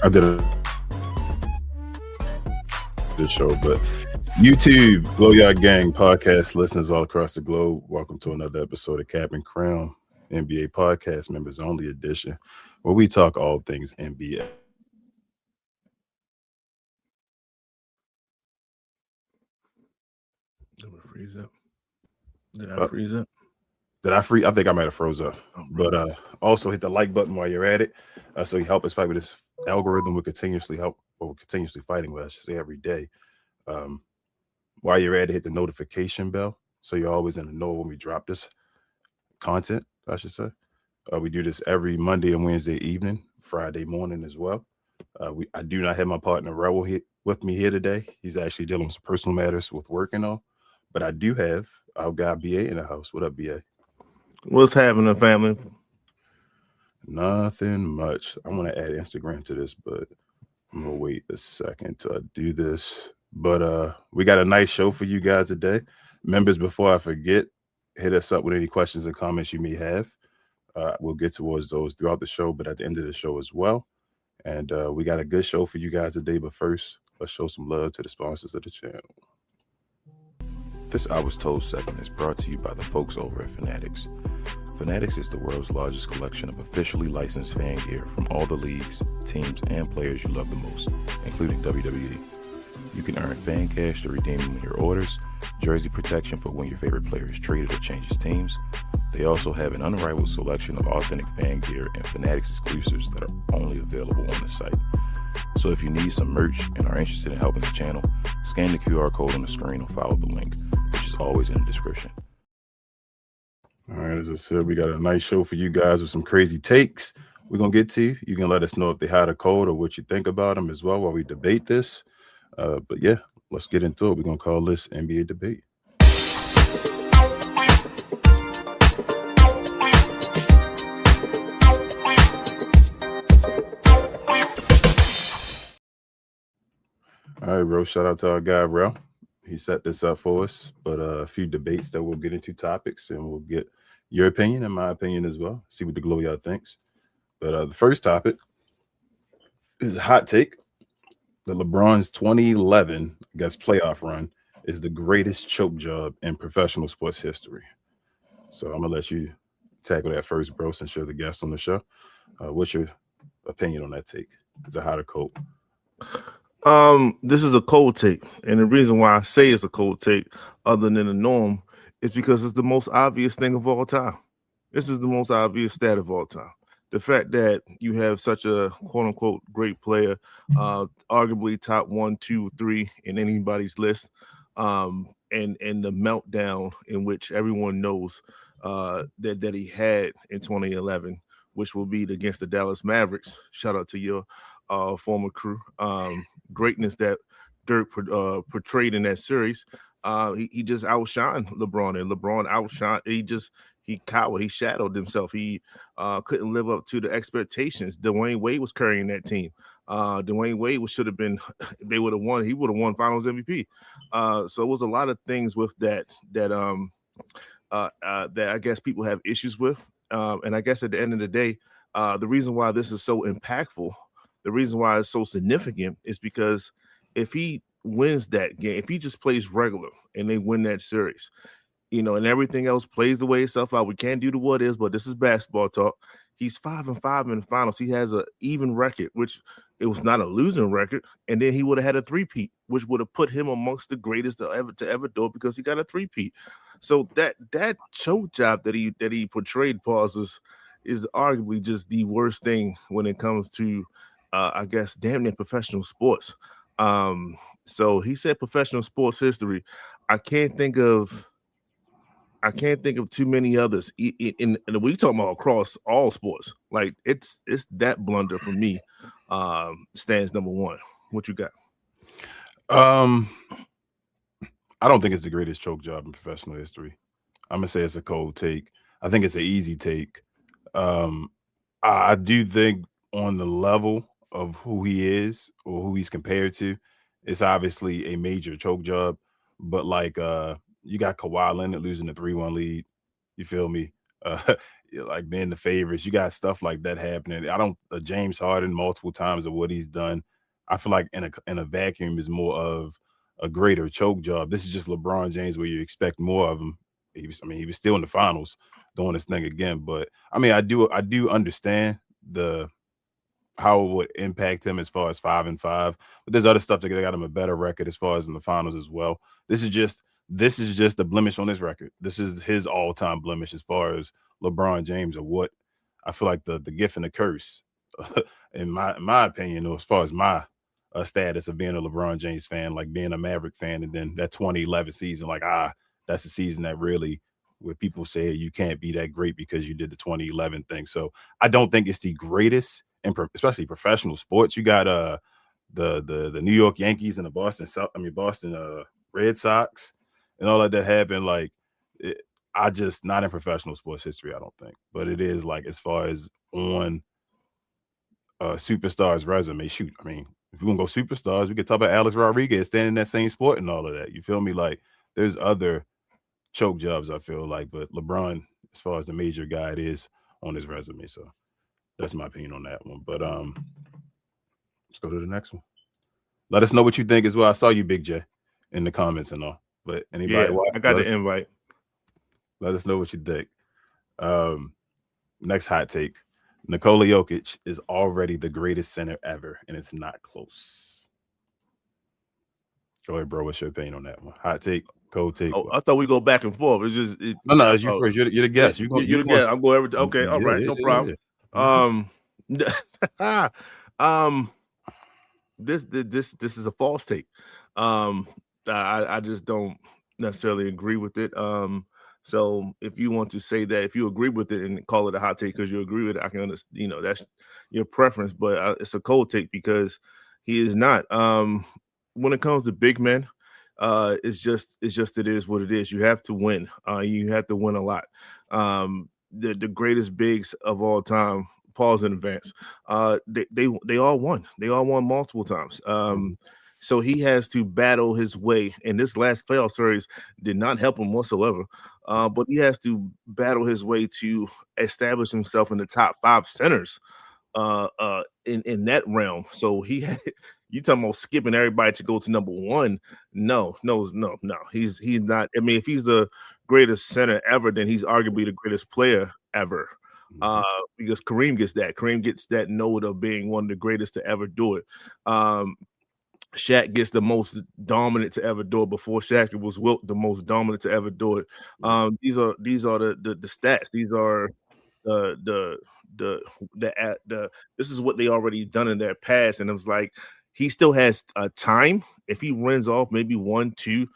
I did the show, but YouTube, Glow Yard Gang podcast listeners all across the globe, welcome to another episode of Cap and Crown, NBA podcast members only edition, where we talk all things NBA. Did we freeze up? Did I freeze up? Did I freeze? I think I might have froze up. But also hit the like button while you're at it, so you help us fight with this algorithm. We're continuously fighting with, I should say, every day. While you're at it, hit the notification bell so you're always in the know when we drop this content, I should say. We do this every Monday and Wednesday evening, Friday morning as well. I do not have my partner Raul here with me here today. He's actually dealing with some personal matters with work and all. But I do have our guy BA in the house. What up, BA? What's happening, family? Nothing much. I want to add Instagram to this, but I'm gonna wait a second till I do this. But we got a nice show for you guys today. Members, before I forget, hit us up with any questions or comments you may have. We'll get towards those throughout the show, but at the end of the show as well. And we got a good show for you guys today. But first, let's show some love to the sponsors of the channel. This I Was Told segment is brought to you by the folks over at Fanatics. Fanatics is the world's largest collection of officially licensed fan gear from all the leagues, teams, and players you love the most, including WWE. You can earn fan cash to redeem them in your orders, jersey protection for when your favorite player is traded or changes teams. They also have an unrivaled selection of authentic fan gear and Fanatics exclusives that are only available on the site. So if you need some merch and are interested in helping the channel, scan the QR code on the screen or follow the link, which is always in the description. All right, as I said, we got a nice show for you guys with some crazy takes we're going to get to. You can let us know if they had a code or what you think about them as well while we debate this. But yeah, let's get into it. We're going to call this NBA Debate. All right, bro. Shout out to our guy, bro. He set this up for us, but a few debates that we'll get into, topics, and we'll get your opinion and my opinion as well. See what the Glow Yard thinks. But the first topic is a hot take. The LeBron's 2011 playoff run is the greatest choke job in professional sports history. So I'm gonna let you tackle that first, bro, since you're the guest on the show. What's your opinion on that take? Is it hot or cold? This is a cold take, and the reason why I say it's a cold take, other than the norm, is because it's the most obvious thing of all time. This is the most obvious stat of all time. The fact that you have such a quote-unquote great player, arguably top 1, 2, 3 in anybody's list, and the meltdown in which everyone knows that he had in 2011, which will be against the Dallas Mavericks. Shout out to your former crew. Greatness that Dirk portrayed in that series. He just outshined LeBron, and LeBron outshined. He cowered. He shadowed himself. He couldn't live up to the expectations. Dwayne Wade was carrying that team. Dwayne Wade should have been. They would have won. He would have won Finals MVP. So it was a lot of things with that I guess people have issues with. And I guess at the end of the day, the reason why this is so impactful, the reason why it's so significant, is because if he wins that game, if he just plays regular and they win that series, and everything else plays the way itself out. We can't do the what is, but this is basketball talk. He's 5-5 in the finals. He has an even record, which it was not a losing record. And then he would have had a three-peat, which would have put him amongst the greatest to ever do it, because he got a three-peat. So that choke job that he portrayed, pauses, is arguably just the worst thing when it comes to, I guess, damn near professional sports. So he said professional sports history. I can't think of too many others. In we talking about across all sports. Like it's that blunder for me. Stands number one. What you got? I don't think it's the greatest choke job in professional history. I'm gonna say it's a cold take. I think it's an easy take. I do think on the level of who he is or who he's compared to, it's obviously a major choke job. But like you got Kawhi Leonard losing the 3-1 lead. You feel me? like being the favorites. You got stuff like that happening. I don't James Harden multiple times of what he's done. I feel like in a vacuum is more of a greater choke job. This is just LeBron James where you expect more of him. He was still in the finals doing this thing again. But I mean, I do understand the how it would impact him as far as 5-5. But there's other stuff that got him a better record as far as in the finals as well. This is just a blemish on his record. This is his all-time blemish as far as LeBron James, or what I feel like the gift and the curse, in my opinion, or as far as my status of being a LeBron James fan, like being a Maverick fan, and then that 2011 season, like that's the season that really where people say you can't be that great because you did the 2011 thing. So I don't think it's the greatest, and especially professional sports. You got the New York Yankees and the Boston Red Sox and all that happened. Like I just not in professional sports history, I don't think, but it is like as far as on superstars resume. Shoot, I mean, if we want to go superstars, we could talk about Alex Rodriguez staying in that same sport and all of that. You feel me? Like there's other choke jobs, I feel like, but LeBron, as far as the major guy, it is on his resume. So that's my opinion on that one. But let's go to the next one. Let us know what you think as well. I saw you, Big J, in the comments and all. But anybody I got the invite. Let us know what you think. Next hot take. Nikola Jokic is already the greatest center ever, and it's not close. Go ahead, bro. What's your opinion on that one? Hot take, cold take. Oh, I thought we go back and forth. It's just no. It's you first. You're the guest. You're the guest. I'm going every. Okay, all right, no problem. This is a false take. I just don't necessarily agree with it. So if you want to say that, if you agree with it and call it a hot take because you agree with it, I can understand. That's your preference, but it's a cold take because he is not. When it comes to big men, it is what it is. You have to win. You have to win a lot. The greatest bigs of all time. Pause in advance. They all won. They all won multiple times. So he has to battle his way. And this last playoff series did not help him whatsoever. But he has to battle his way to establish himself in the top 5 centers in that realm. So you talking about skipping everybody to go to number 1? No. He's not. I mean, if he's the greatest center ever, then he's arguably the greatest player ever. Because Kareem gets that note of being one of the greatest to ever do it. Shaq gets the most dominant to ever do it. Before Shaq, it was Wilt, the most dominant to ever do it. These are the stats. These are the this is what they already done in their past, and it was like he still has time. If he runs off maybe 1, 2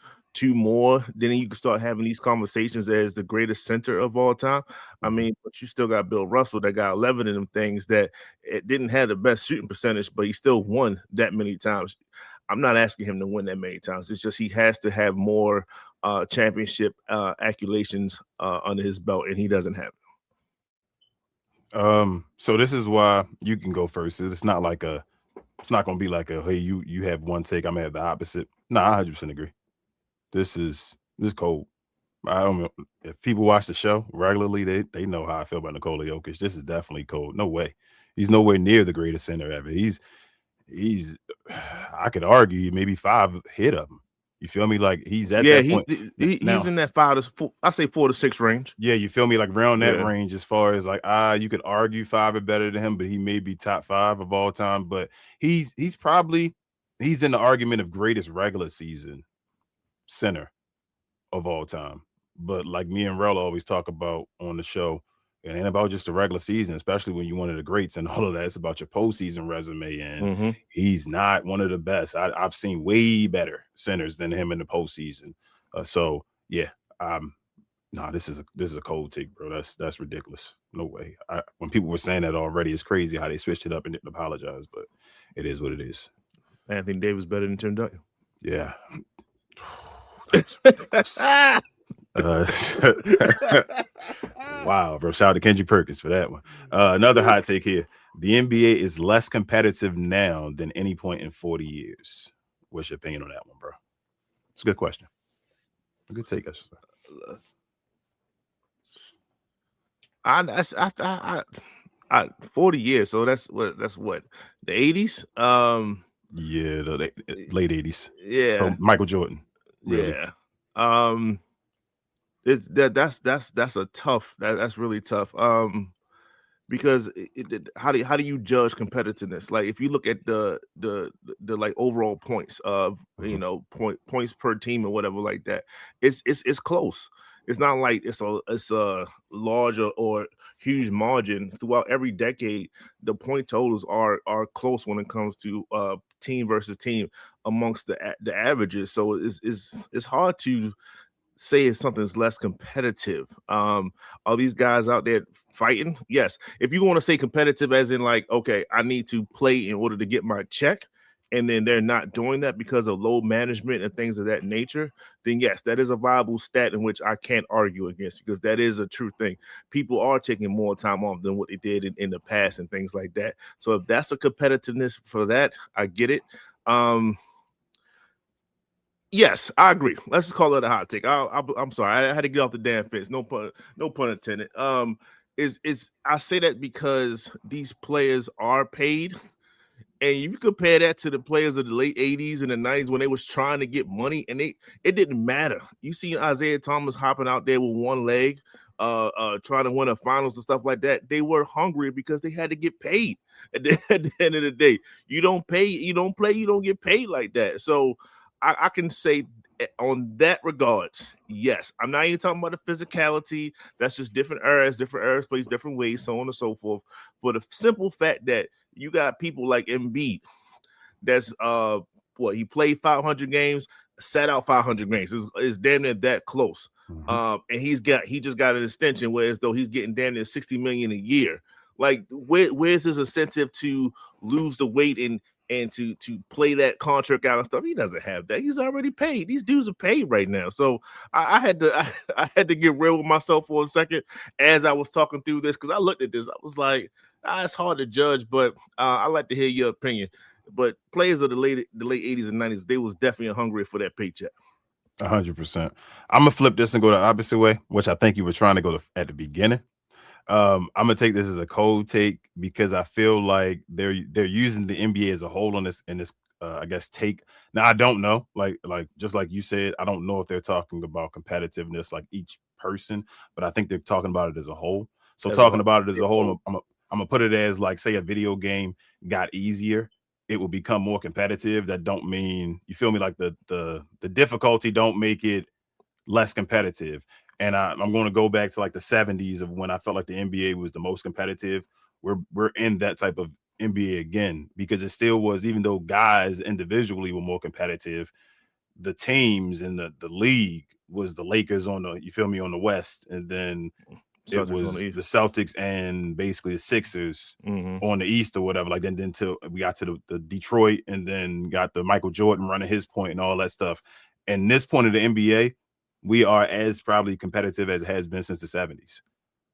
more, then you can start having these conversations as the greatest center of all time. I mean, but you still got Bill Russell that got 11 of them things that it didn't have the best shooting percentage, but he still won that many times. I'm not asking him to win that many times. It's just he has to have more championship accolations under his belt, and he doesn't have it. So this is why you can go first. It's not going to be like hey, you have one take, I'm going to have the opposite. No, I 100% agree. This is cold. I don't know if people watch the show regularly, they know how I feel about Nikola Jokic. This is definitely cold. No way. He's nowhere near the greatest center ever. He's I could argue maybe 5 ahead of him. You feel me? Like he's at that point. He's in that 5 to 4, I say 4 to 6 range. Yeah, you feel me? Like around that range, as far as like you could argue 5 are better than him, but he may be top 5 of all time. But he's in the argument of greatest regular season center of all time. But like me and Rel always talk about on the show, it ain't about just the regular season, especially when you're one of the greats and all of that. It's about your postseason resume, and he's not one of the best. I've seen way better centers than him in the postseason. So yeah, this is a cold take, bro. That's ridiculous. No way. When people were saying that already, it's crazy how they switched it up and didn't apologize, but it is what it is. Anthony Davis better than Tim Duncan. Yeah. Wow, bro. Shout out to Kendrick Perkins for that one. Another hot take here. The NBA is less competitive now than any point in 40 years. What's your opinion on that one, bro? It's a good question. A good take, I should say. I 40 years. So that's what the 80s. Yeah, the late 80s. Yeah. So Michael Jordan. Really. Yeah. It's that's a tough. That's really tough. Because how do you judge competitiveness? Like if you look at the like overall points of points per team or whatever like that, it's close. It's not like it's a large or huge margin throughout every decade. The point totals are close when it comes to team versus team amongst the averages. So it's hard to say if something's less competitive. Are these guys out there fighting? Yes. If you want to say competitive as in like, okay, I need to play in order to get my check, and then they're not doing that because of low management and things of that nature, then yes, that is a viable stat in which I can't argue against, because that is a true thing. People are taking more time off than what they did in the past and things like that. So if that's a competitiveness for that, I get it. Yes, I agree. Let's just call it a hot take. I'm sorry, I had to get off the damn fence. No pun intended. Is I say that because these players are paid, and you compare that to the players of the late 80s and the 90s when they was trying to get money, and it didn't matter. You see Isaiah Thomas hopping out there with one leg, trying to win a finals and stuff like that. They were hungry because they had to get paid. At the end of the day, you don't play, you don't get paid like that. So I can say on that regards, yes. I'm not even talking about the physicality. That's just different eras plays different ways, so on and so forth. But the simple fact that you got people like Embiid, that's he played 500 games, sat out 500 games. It's damn near that close. And he just got an extension, whereas though he's getting damn near $60 million a year. Like where's his incentive to lose the weight and to play that contract out and stuff? He doesn't have that. He's already paid. These dudes are paid right now. So I had to get real with myself for a second as I was talking through this, because I looked at this. I was like, it's hard to judge, but I like to hear your opinion. But players of the late 80s and 90s, they was definitely hungry for that paycheck. 100%. I'm gonna flip this and go the opposite way, which I think you were trying to go at the beginning. I'm gonna take this as a cold take because I feel like they're using the NBA as a whole in this I guess take. Now I don't know, like just like you said, I don't know if they're talking about competitiveness like each person, but I think they're talking about it as a whole. So talking about it as a whole, I'm gonna put it as like, say a video game got easier, it will become more competitive. That don't mean, you feel me, like the difficulty don't make it less competitive. And I'm going to go back to like the 70s of when I felt like the NBA was the most competitive. We're in that type of NBA again, because it still was, even though guys individually were more competitive, the teams in the league was the Lakers on the, you feel me, on the West, and then it was the Celtics and basically the Sixers on the East or whatever. Like then till we got to the Detroit, and then got the Michael Jordan running his point and all that stuff. And this point of the NBA, we are as probably competitive as it has been since the 70s.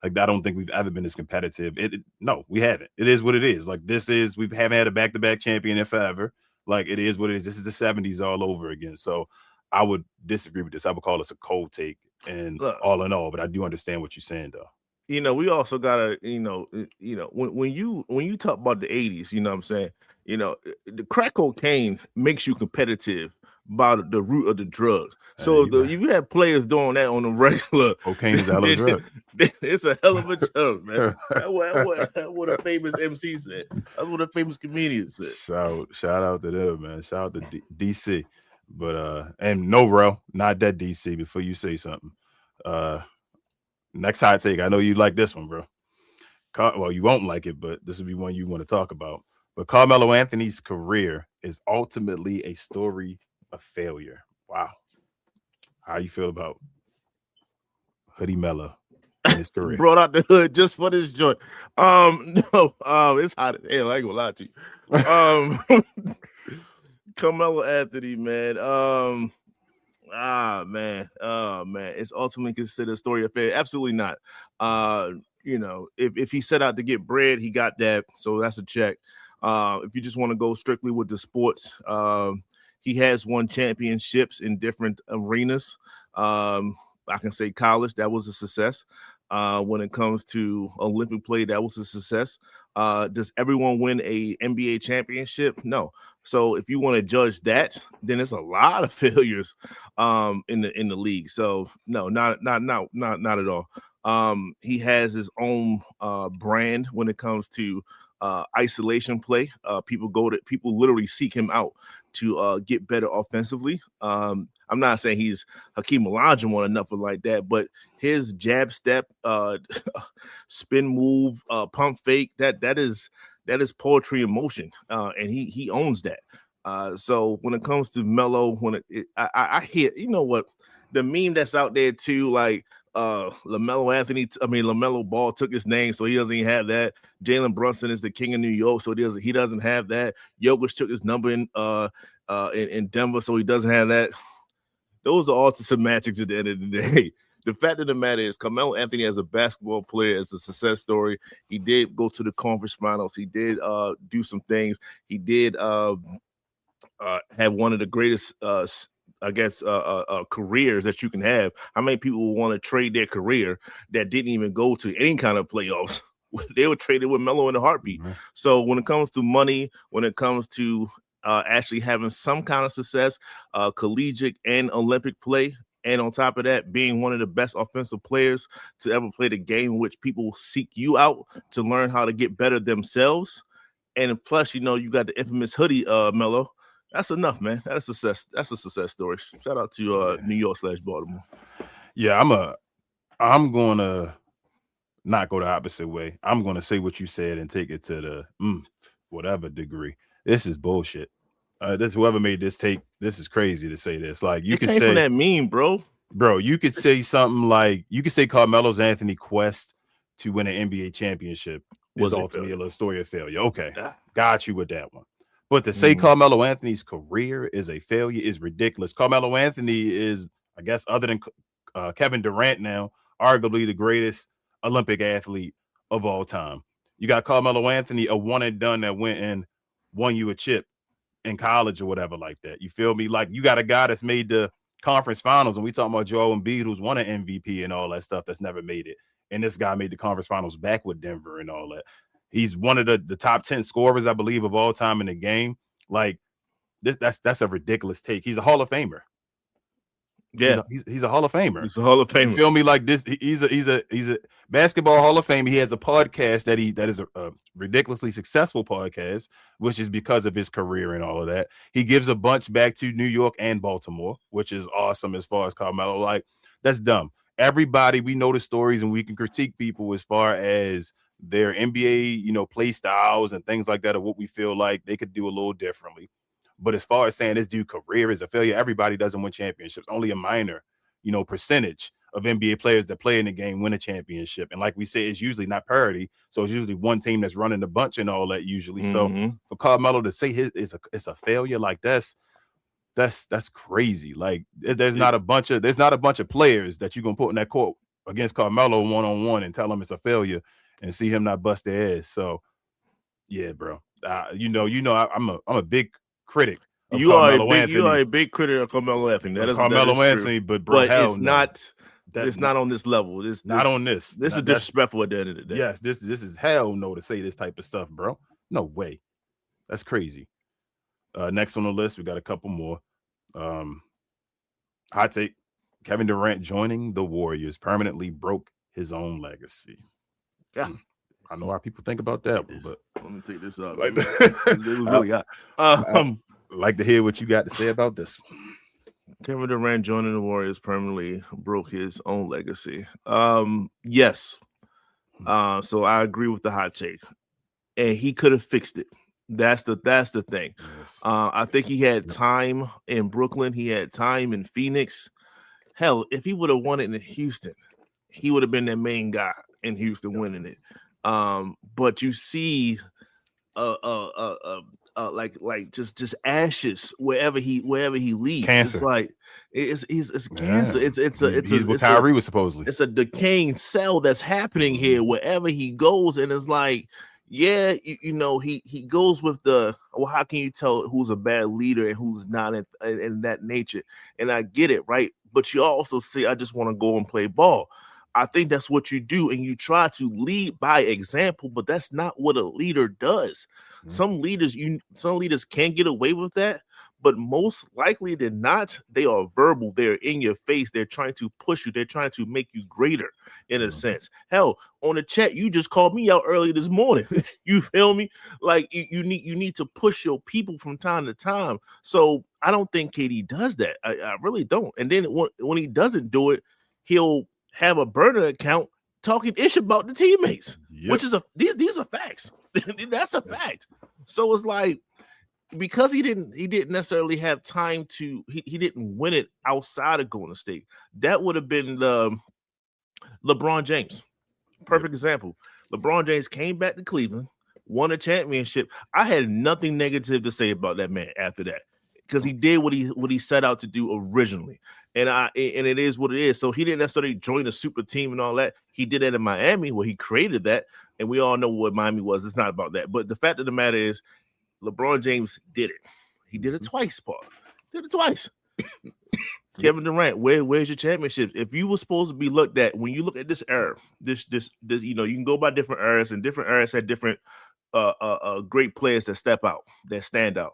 Like, I don't think we've ever been as competitive. No, we haven't. It is what it is. Like, we haven't had a back-to-back champion in forever. Like, it is what it is. This is the 70s all over again. So I would disagree with this. I would call this a cold take, and all in all, but I do understand what you're saying though. We also gotta, when you talk about the 80s, you know what I'm saying? The crack cocaine makes you competitive by the root of the drug. So if you have players doing that on the regular, cocaine is a hell of a drug. It's a hell of a drug, man. That's what a famous MC said. That's what a famous comedian said. Shout out to them, man. Shout out to DC. But and no, bro, not that DC. Before you say something, next hot take. I know you like this one, bro. Well, you won't like it, but this will be one you want to talk about. But Carmelo Anthony's career is ultimately a story of failure. Wow. How you feel about Hoodie Melo in his career? Brought out the hood just for this joint. No, it's hot as hell. I ain't gonna lie to you. Carmelo Anthony, man. Man. It's ultimately considered a story of failure. Absolutely not. If he set out to get bread, he got that. So that's a check. If you just want to go strictly with the sports, he has won championships in different arenas. I can say college, that was a success. when it comes to Olympic play. That was a success. Does everyone win a NBA championship? No. So if you want to judge that, then there's a lot of failures in the league. So no, not at all. He has his own brand when it comes to isolation play. People literally seek him out to get better offensively. I'm not saying he's Hakeem Olajuwon or nothing like that, but his jab step, spin move, pump fake, that is poetry in motion, and he owns that. So when it comes to Melo, I hear, you know what, the meme that's out there too, like LaMelo Ball took his name, so he doesn't even have that. Jalen Brunson is the king of New York, so he doesn't have that. Jokic took his number in Denver, so he doesn't have that. Those are all semantics at the end of the day. The fact of the matter is, Carmelo Anthony as a basketball player is a success story. He did go to the conference finals. He did do some things. He did have one of the greatest careers that you can have. How many people would want to trade their career that didn't even go to any kind of playoffs? They were traded with Melo in a heartbeat. Mm-hmm. So when it comes to money, when it comes to actually having some kind of success, collegiate and Olympic play, and on top of that, being one of the best offensive players to ever play the game, in which people seek you out to learn how to get better themselves. And plus, you know, you got the infamous hoodie, Melo. That's enough, man. That's a success. That's a success story. Shout out to New York / Baltimore. Yeah, I'm gonna not go the opposite way. I'm gonna say what you said and take it to the whatever degree. This is bullshit. This whoever made this take. This is crazy to say this. Like you can say that meme, bro. You could say something like you could say Carmelo's Anthony quest to win an NBA championship was ultimately a story of failure. Okay, got you with that one. But to say Carmelo Anthony's career is a failure is ridiculous. Carmelo Anthony is, I guess, other than Kevin Durant now, arguably the greatest Olympic athlete of all time. You got Carmelo Anthony, a one and done that went and won you a chip in college or whatever like that. You feel me? Like you got a guy that's made the conference finals, and we talking about Joel Embiid, who's won an MVP and all that stuff, that's never made it. And this guy made the conference finals back with Denver and all that. He's one of the top 10 scorers, I believe, of all time in the game. Like this, that's a ridiculous take. He's a Hall of Famer. Yeah, he's a Hall of Famer. He's a Hall of Famer. You feel me? Like this, he's a basketball Hall of Fame. He has a podcast that is a ridiculously successful podcast, which is because of his career and all of that. He gives a bunch back to New York and Baltimore, which is awesome as far as Carmelo. Like that's dumb. Everybody, we know the stories and we can critique people as far as their NBA, play styles and things like that, or what we feel like they could do a little differently. But as far as saying this dude's career is a failure, everybody doesn't win championships. Only a minor, percentage of NBA players that play in the game win a championship. And like we say, it's usually not parity. So it's usually one team that's running the bunch and all that usually. Mm-hmm. So for Carmelo to say it's a failure like that's crazy. Like there's not a bunch of players that you're gonna put in that court against Carmelo one-on-one and tell them it's a failure and see him not bust their ass. So yeah, bro. I'm a big critic. You are a big critic of Carmelo Anthony. That is Carmelo Anthony, but it's not on this level. It's not on this. This is disrespectful at the end of the day. Yes, this is hell no to say this type of stuff, bro. No way. That's crazy. Next on the list, we got a couple more. Hot take: Kevin Durant joining the Warriors permanently broke his own legacy. Yeah. I know how people think about that one, but let me take this up. It was really hot. I'd like to hear what you got to say about this one. Kevin Durant joining the Warriors permanently broke his own legacy. Yes. So I agree with the hot take. And he could have fixed it. That's the thing. Yes. I think he had time in Brooklyn. He had time in Phoenix. Hell, if he would have won it in Houston, he would have been the main guy in Houston winning it. But you see, like just ashes wherever he leaves. Cancer. It's like it's cancer. He's what Kyrie was supposedly. It's a decaying cell that's happening here wherever he goes, and it's like, yeah, he goes with the, well, how can you tell who's a bad leader and who's not in that nature? And I get it, right? But you also see, I just want to go and play ball. I think that's what you do, and you try to lead by example, but that's not what a leader does. Some leaders can get away with that, but most likely than not, they are verbal. They're in your face. They're trying to push you. They're trying to make you greater in a sense. Hell, on the chat, you just called me out early this morning. You feel me? Like you need to push your people from time to time. So I don't think KD does that. I really don't. And then when he doesn't do it, he'll have a burner account talking ish about the teammates, which is these are facts. That's a fact. So it's like, because he didn't necessarily have time to, he didn't win it outside of Golden State. That would have been LeBron James. Perfect example. LeBron James came back to Cleveland, won a championship. I had nothing negative to say about that man after that, because he did what he set out to do originally. And it is what it is. So he didn't necessarily join a super team and all that. He did that in Miami, where he created that. And we all know what Miami was. It's not about that. But the fact of the matter is, LeBron James did it. He did it twice, Paul. Did it twice. Kevin Durant, where's your championship? If you were supposed to be looked at, when you look at this era, this, you can go by different eras, and different eras had different great players that step out, that stand out.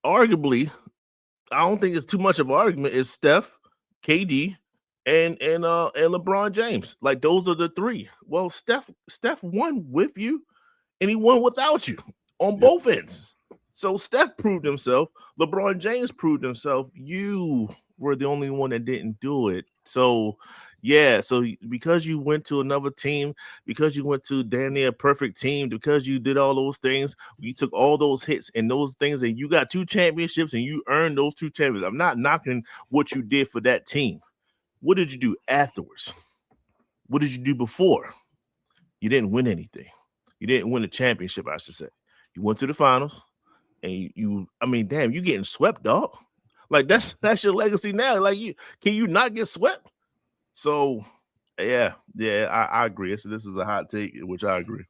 Arguably, I don't think it's too much of an argument. It's Steph, KD, and LeBron James. Like, those are the three. Well, Steph won with you, and he won without you on both ends. So Steph proved himself. LeBron James proved himself. You were the only one that didn't do it. So yeah, so because you went to another team, because you went to damn near perfect team, because you did all those things, you took all those hits and those things, and you got 2 championships, and you earned those 2 championships. I'm not knocking what you did for that team. What did you do afterwards? What did you do before? You didn't win anything. You didn't win a championship, I should say. You went to the finals, and you getting swept, dog. Like, that's your legacy now. Like, can you not get swept? So, yeah, I agree. So this is a hot take, which I agree.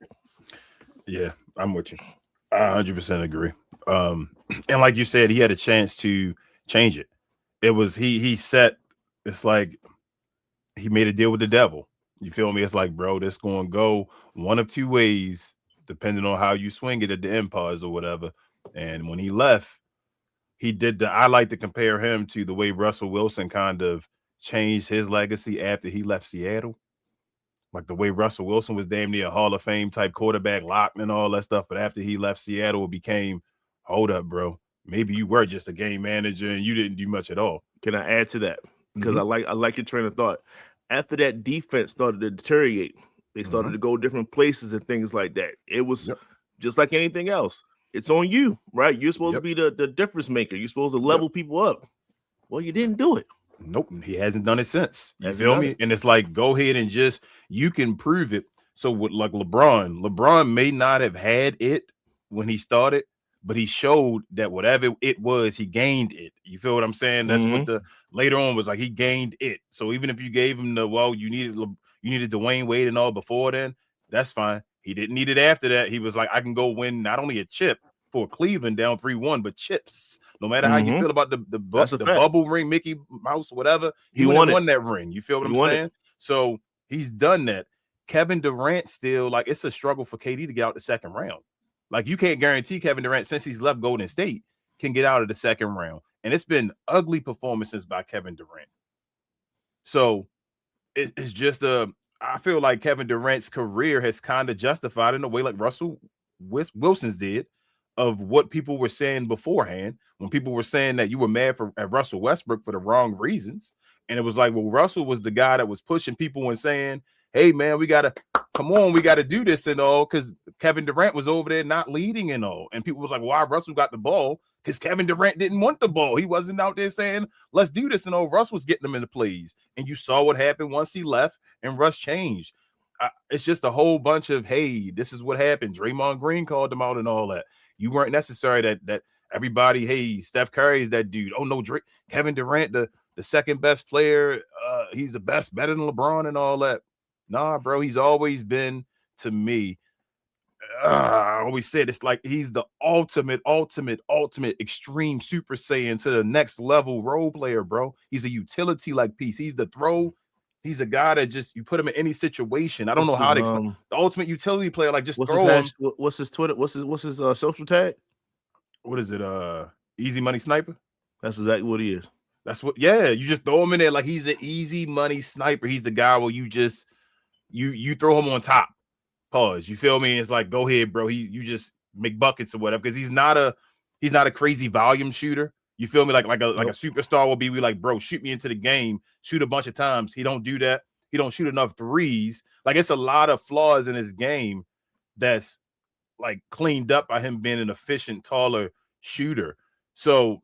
Yeah, I'm with you. I 100% agree. And like you said, he had a chance to change it. It was he set. It's like he made a deal with the devil. You feel me? It's like, bro, this going to go one of 2 ways, depending on how you swing it at the Empires or whatever. And when he left, he did I like to compare him to the way Russell Wilson kind of changed his legacy after he left Seattle. Like, the way Russell Wilson was damn near a Hall of Fame type quarterback, locked and all that stuff. But after he left Seattle, it became, hold up, bro. Maybe you were just a game manager and you didn't do much at all. Can I add to that? Because I like your train of thought. After that defense started to deteriorate, they started to go different places and things like that. It was just like anything else. It's on you, right? You're supposed to be the difference maker. You're supposed to level people up. Well, you didn't do it. Nope. He hasn't done it since. You feel me? And it's like, go ahead and you can prove it. So with like LeBron may not have had it when he started, but he showed that whatever it was, he gained it. You feel what I'm saying? That's what later on was like, he gained it. So even if you gave him you needed Dwayne Wade and all before then, that's fine. He didn't need it after that. He was like, I can go win not only a chip for Cleveland down 3-1, but chips. No matter how you feel about the bubble ring, Mickey Mouse, whatever, he won that ring. You feel what I'm saying? So he's done that. Kevin Durant still, like, it's a struggle for KD to get out the second round. Like, you can't guarantee Kevin Durant, since he's left Golden State, can get out of the second round. And it's been ugly performances by Kevin Durant. So it's just I feel like Kevin Durant's career has kind of justified in a way like Russell Wilson's did, of what people were saying beforehand, when people were saying that you were mad at Russell Westbrook for the wrong reasons. And it was like, well, Russell was the guy that was pushing people and saying, hey, man, we got to do this and all, because Kevin Durant was over there not leading and all. And people was like, why Russell got the ball? Because Kevin Durant didn't want the ball. He wasn't out there saying, let's do this. And all. Russ was getting them into plays. And you saw what happened once he left and Russ changed. It's just a whole bunch of, hey, this is what happened. Draymond Green called them out and all that. You weren't necessary that everybody, hey, Steph Curry is that dude. Oh, no, Kevin Durant, the second best player. He's the best, better than LeBron and all that. Nah, bro, he's always been, to me, I always said it's like he's the ultimate extreme Super Saiyan to the next level role player, bro. He's a utility like piece. He's the throw. He's a guy that just you put him in any situation. I don't know how to explain. The ultimate utility player, like just throw him. What's his Twitter? What's his social tag? What is it? Easy money sniper. That's exactly what he is. That's what. Yeah, you just throw him in there like he's an easy money sniper. He's the guy where you just you throw him on top. Pause. You feel me? It's like go ahead, bro. You just make buckets or whatever because he's not a crazy volume shooter. You feel me? Like a superstar will be. We like, bro, shoot me into the game, shoot a bunch of times. He don't do that. He don't shoot enough threes. Like it's a lot of flaws in his game that's like cleaned up by him being an efficient, taller shooter. So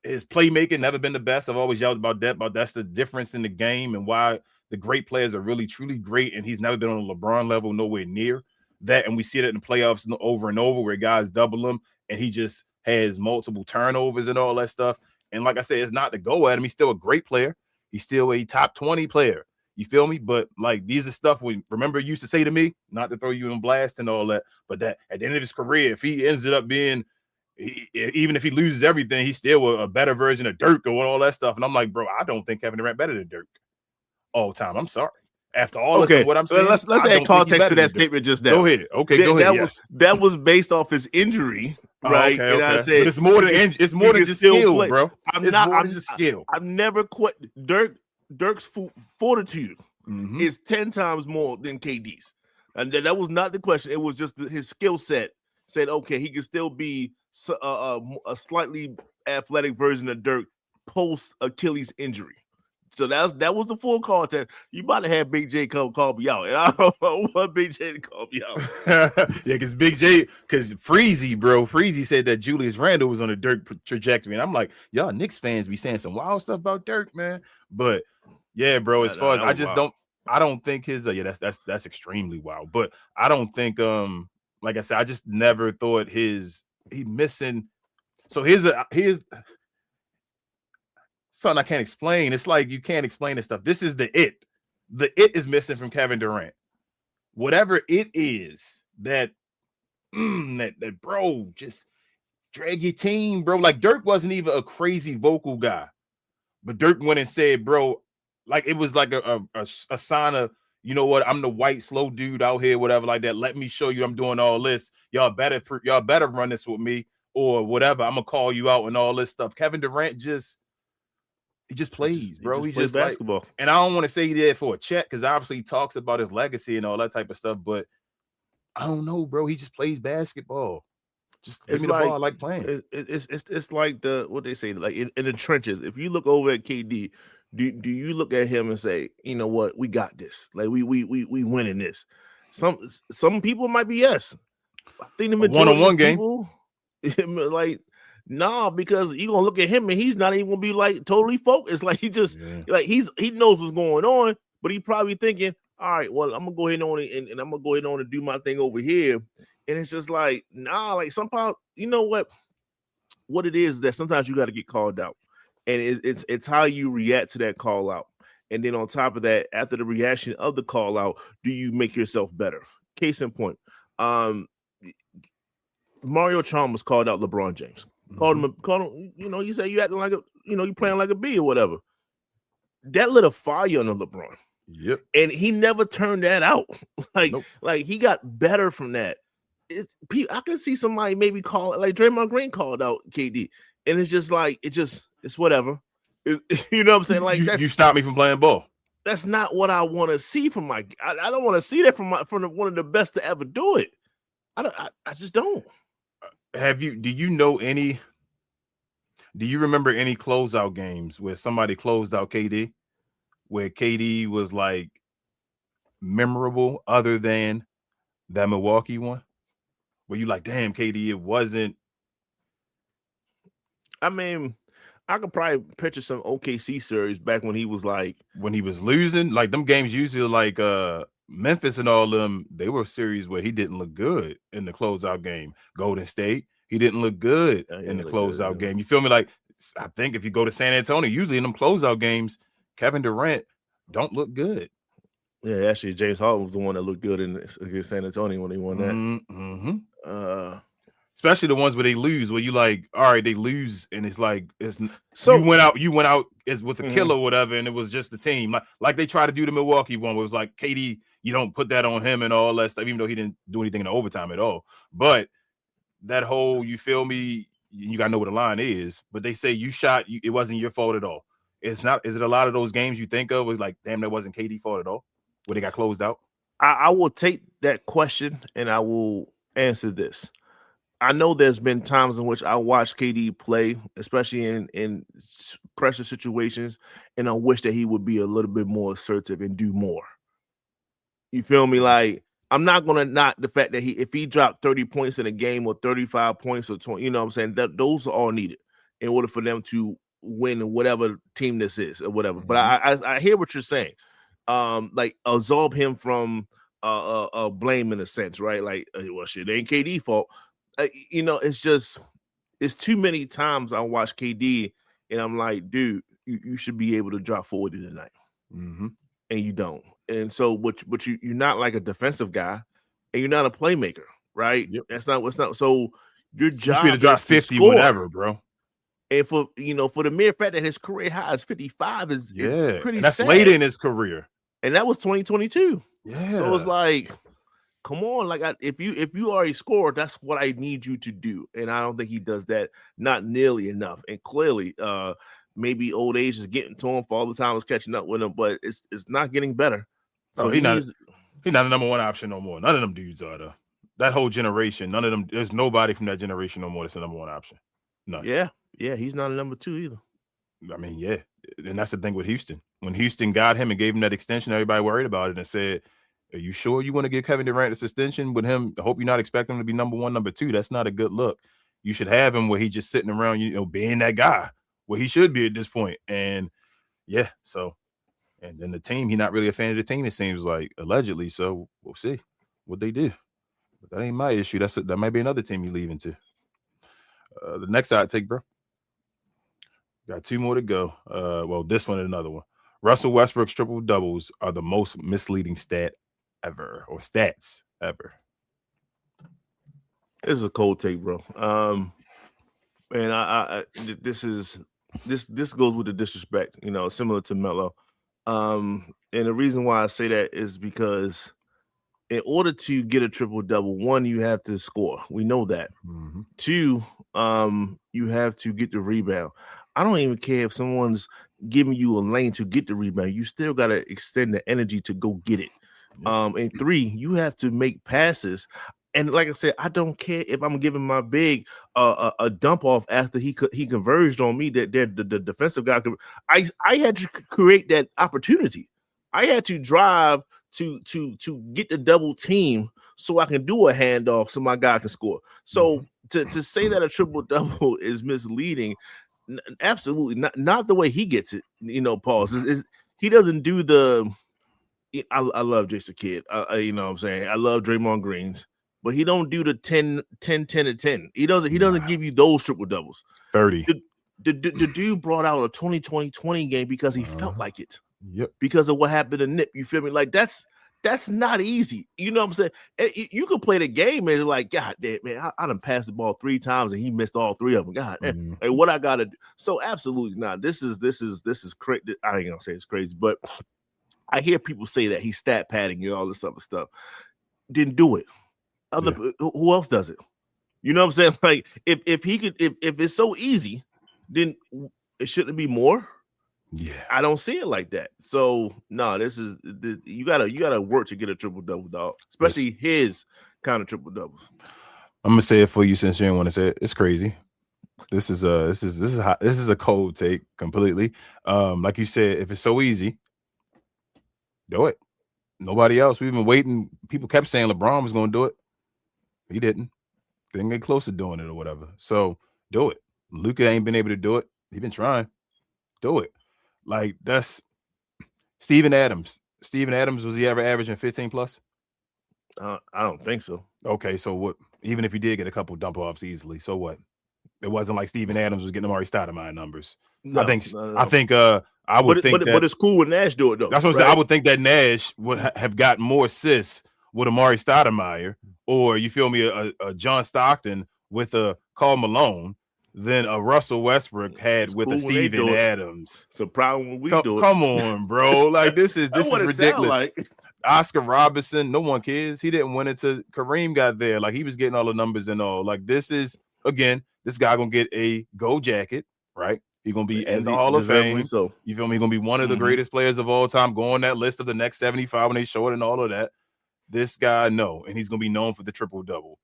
his playmaking never been the best. I've always yelled about that, but that's the difference in the game and why the great players are really truly great. And he's never been on a LeBron level, nowhere near that. And we see it in the playoffs over and over where guys double him and he just has multiple turnovers and all that stuff. And like I said, it's not to go at him. He's still a great player. He's still a top 20 player. You feel me? But like these are stuff we remember you used to say to me, not to throw you in blast and all that, but that at the end of his career, if he ends up being, even if he loses everything, he's still a better version of Dirk or all that stuff. And I'm like, bro, I don't think Kevin Durant better than Dirk all the time. I'm sorry. After all this, what I'm saying, let's add context to that statement just now. Go ahead. Okay, go ahead. That was based off his injury, right? Okay, and I said, but it's more than just skill, bro. I'm just skill. I've never quit Dirk's fortitude is 10 times more than KD's, and that was not the question. It was just his skill set said, okay, he can still be a slightly athletic version of Dirk post Achilles injury. So that was the full content. You might have had Big J call me out, and I don't want Big J to call me out. Yeah, because Big J, because Freezy said that Julius Randle was on a Dirk trajectory, and I'm like, y'all Knicks fans be saying some wild stuff about Dirk, man. But yeah, bro, as far as I don't think his that's extremely wild. But I don't think like I said, I just never thought he missing. So here's something I can't explain. It's like you can't explain this stuff. This is the it. The it is missing from Kevin Durant. Whatever it is that bro, just drag your team, bro. Like Dirk wasn't even a crazy vocal guy, but Dirk went and said, bro, like it was like a sign of, you know what, I'm the white slow dude out here, whatever like that. Let me show you I'm doing all this. Y'all better run this with me or whatever. I'm gonna call you out and all this stuff. Kevin Durant just plays, bro. He just basketball. Like, and I don't want to say he did it for a check because obviously he talks about his legacy and all that type of stuff. But I don't know, bro. He just plays basketball. Just give me the ball. I like playing. It's like what they say, like in the trenches. If you look over at KD, do you look at him and say, you know what, we got this. Like we winning this. Some people might be yes. I think the majority one-on-one game, like. Nah, because you're gonna look at him and he's not even gonna be like totally focused. Like he knows what's going on, but he probably thinking, all right, well, I'm gonna go ahead on and I'm gonna go ahead on and do my thing over here. And it's just like, nah, like somehow, you know what it is that sometimes you got to get called out, and it's how you react to that call out. And then on top of that, after the reaction of the call out, do you make yourself better? Case in point, Mario Chalmers called out LeBron James. Called him, you know, you say you acting like you playing like a B or whatever. That lit a fire under LeBron. Yep. And he never turned that out. Like he got better from that. I can see somebody maybe call it like Draymond Green called out KD. And it's just like, it's whatever. You know what I'm saying? Like you stopped me from playing ball. That's not what I want to see from I don't want to see that from one of the best to ever do it. I just don't. Do you remember any closeout games where somebody closed out KD, where KD was like memorable other than that Milwaukee one? Where you like, damn, KD, it wasn't. I mean, I could probably picture some OKC series back when he was losing. Like them games usually like Memphis and all them, they were series where he didn't look good in the closeout game. Golden State, he didn't look good in the closeout game. You feel me? Like, I think if you go to San Antonio, usually in them closeout games, Kevin Durant don't look good. Yeah, actually, James Harden was the one that looked good against San Antonio when they won that. Mm-hmm. Especially the ones where they lose, where you like, all right, they lose, and it's like So you went out as with a killer or whatever, and it was just the team. Like they tried to do the Milwaukee one, where it was like KD, you don't put that on him and all that stuff, even though he didn't do anything in the overtime at all. But that whole, you feel me, you gotta know what the line is. But they say you shot, it wasn't your fault at all. It's not. Is it a lot of those games you think of was like, damn, that wasn't KD fault at all, where they got closed out? I will take that question and I will answer this. I know there's been times in which I watched KD play, especially in pressure situations, and I wish that he would be a little bit more assertive and do more. You feel me? Like, I'm not gonna knock the fact that if he dropped 30 points in a game or 35 points or 20, you know what I'm saying? That those are all needed in order for them to win whatever team this is or whatever. But I hear what you're saying. Like absolve him from blame in a sense, right? Like, well, shit, it ain't KD fault. You know, it's too many times I watch KD and I'm like, dude, you should be able to drop 40 tonight, and you don't. And so, but you're not like a defensive guy, and you're not a playmaker, right? Yep. That's not what's not. So your job is to drop 50 whatever, bro. And for the mere fact that his career high is 55 it's pretty. And that's sad. late in his career, and that was 2022. Yeah. So it's like, come on, like if you already scored, that's what I need you to do. And I don't think he does that, not nearly enough. And clearly, maybe old age is getting to him for all the time is catching up with him, but it's not getting better. So he's not a number one option no more. None of them dudes are though. That whole generation, none of them. There's nobody from that generation no more that's a number one option. No. Yeah, he's not a number two either. I mean, yeah, and that's the thing with Houston. When Houston got him and gave him that extension, everybody worried about it and said, are you sure you want to give Kevin Durant this extension with him? I hope you're not expecting him to be number one, number two. That's not a good look. You should have him where he's just sitting around, being that guy where he should be at this point. And yeah, so, and then the team, he's not really a fan of the team, it seems like, allegedly. So we'll see what they do. But that ain't my issue. That might be another team you leaving to. The next I take, bro. Got two more to go. Well, this one and another one. Russell Westbrook's triple doubles are the most misleading stat ever, or stats ever. This is a cold take, bro. And this goes with the disrespect, similar to Melo. And the reason why I say that is because in order to get a triple double, one, you have to score. We know that. Mm-hmm. Two, you have to get the rebound. I don't even care if someone's giving you a lane to get the rebound. You still got to extend the energy to go get it. And three, you have to make passes. And like I said, I don't care if I'm giving my big a dump off after he converged on me. That the defensive guy. I had to create that opportunity. I had to drive to get the double team so I can do a handoff so my guy can score. So to say that a triple double is misleading, absolutely not the way he gets it. Pause. He doesn't do the. I love Jason Kidd. You know what I'm saying? I love Draymond Greens, but he don't do the 10 to 10. He doesn't give you those triple doubles. 30. The dude brought out a 20-20-20 game because he felt like it. Yep. Because of what happened to Nip. You feel me? Like that's not easy. You know what I'm saying? And you could play the game and like, God damn, man, I done passed the ball 3 times and he missed all 3 of them. God, and what I gotta do? So absolutely not. This is crazy. I ain't gonna say it's crazy, but I hear people say that he's stat padding and all this other stuff. Didn't do it. Who else does it? You know what I'm saying? Like if he could, if it's so easy, then it shouldn't be more. Yeah, I don't see it like that. So no, you gotta work to get a triple double, dog. Especially his kind of triple doubles. I'm gonna say it for you since you didn't want to say it. It's crazy. This is a cold take completely. Like you said, if it's so easy, do it. Nobody else. We've been waiting. People kept saying LeBron was gonna do it. He didn't. Didn't get close to doing it or whatever. So do it. Luka ain't been able to do it. He's been trying. Do it. Like that's Steven Adams. Steven Adams, was he ever averaging 15 plus? I don't think so. Okay, so what? Even if he did get a couple dump offs easily, so what? It wasn't like Steven Adams was getting Amari Stoudemire numbers. No, I think I would think that, but it's cool when Nash do it though. That's what I'm saying. I would think that Nash would have gotten more assists with Amari Stoudemire, or you feel me, a John Stockton with a Karl Malone than a Russell Westbrook had It's with cool a when they Steven do it. Adams. It's a problem when we do it. Come on, bro. Like this is That's what it sound ridiculous. like. Oscar Robertson, no one cares. He didn't win it till Kareem got there. Like he was getting all the numbers and all. Like this is again, this guy gonna get a gold jacket, right? He's gonna be in the Hall of Fame. So You feel me? He's gonna be one of the greatest players of all time. Go on that list of the next 75 when they show it and all of that. This guy, no, and he's gonna be known for the triple-double.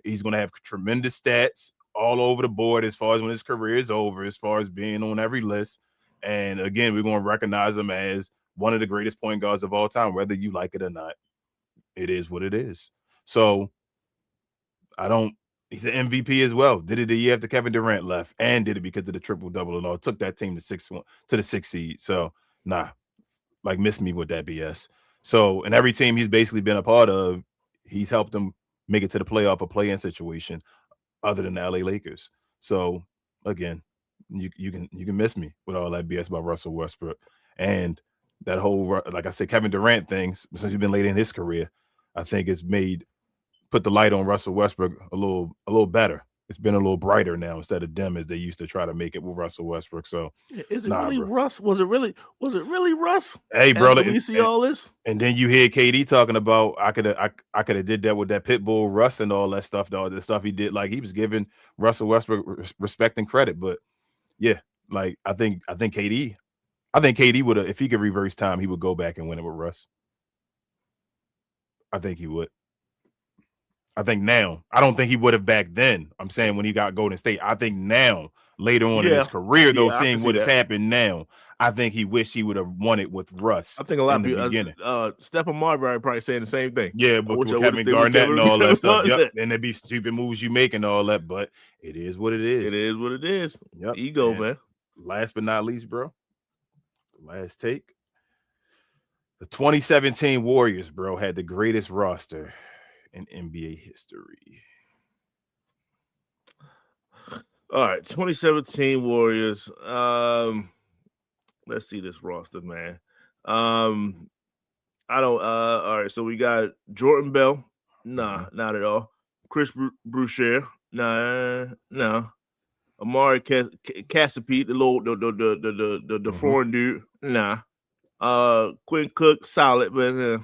He's gonna have tremendous stats all over the board as far as when his career is over, as far as being on every list. And again, we're gonna recognize him as one of the greatest point guards of all time, whether you like it or not. It is what it is. So he's an MVP as well. Did it the year after Kevin Durant left, and did it because of the triple-double and all. Took that team to the 6th seed. So miss me with that BS. So, and every team he's basically been a part of, he's helped them make it to the playoff or play-in situation other than the LA Lakers. So again, you can miss me with all that BS about Russell Westbrook. And that whole, like I said, Kevin Durant thing, since he's been late in his career, I think it's put the light on Russell Westbrook a little better. It's been a little brighter now instead of dim as they used to try to make it with Russell Westbrook. So is it really bro. Russ? Was it really Russ? Hey, brother, we see all this, and then you hear KD talking about I could have did that with that Pitbull Russ and all that stuff. All the stuff he did, like he was giving Russell Westbrook respect and credit. But yeah, like I think KD would have, if he could reverse time, he would go back and win it with Russ. I think he would. I think now. I don't think he would have back then. I'm saying when he got Golden State. I think now, later on in his career, though, seeing what has happened now, I think he wished he would have won it with Russ. I think a lot of people, Stephen Marbury probably saying the same thing. Yeah, but with Kevin Garnett and all that stuff. Yep. And there'd be stupid moves you make and all that, but it is what it is. It is what it is. Yep. Ego, and man. Last but not least, bro. Last take. The 2017 Warriors, bro, had the greatest roster in NBA history. All right, 2017 Warriors. Let's see this roster, man. All right, so we got Jordan Bell. Nah, not at all. Chris Boucher. No. Amari Casapete, the foreign dude. Nah. Quinn Cook, solid, but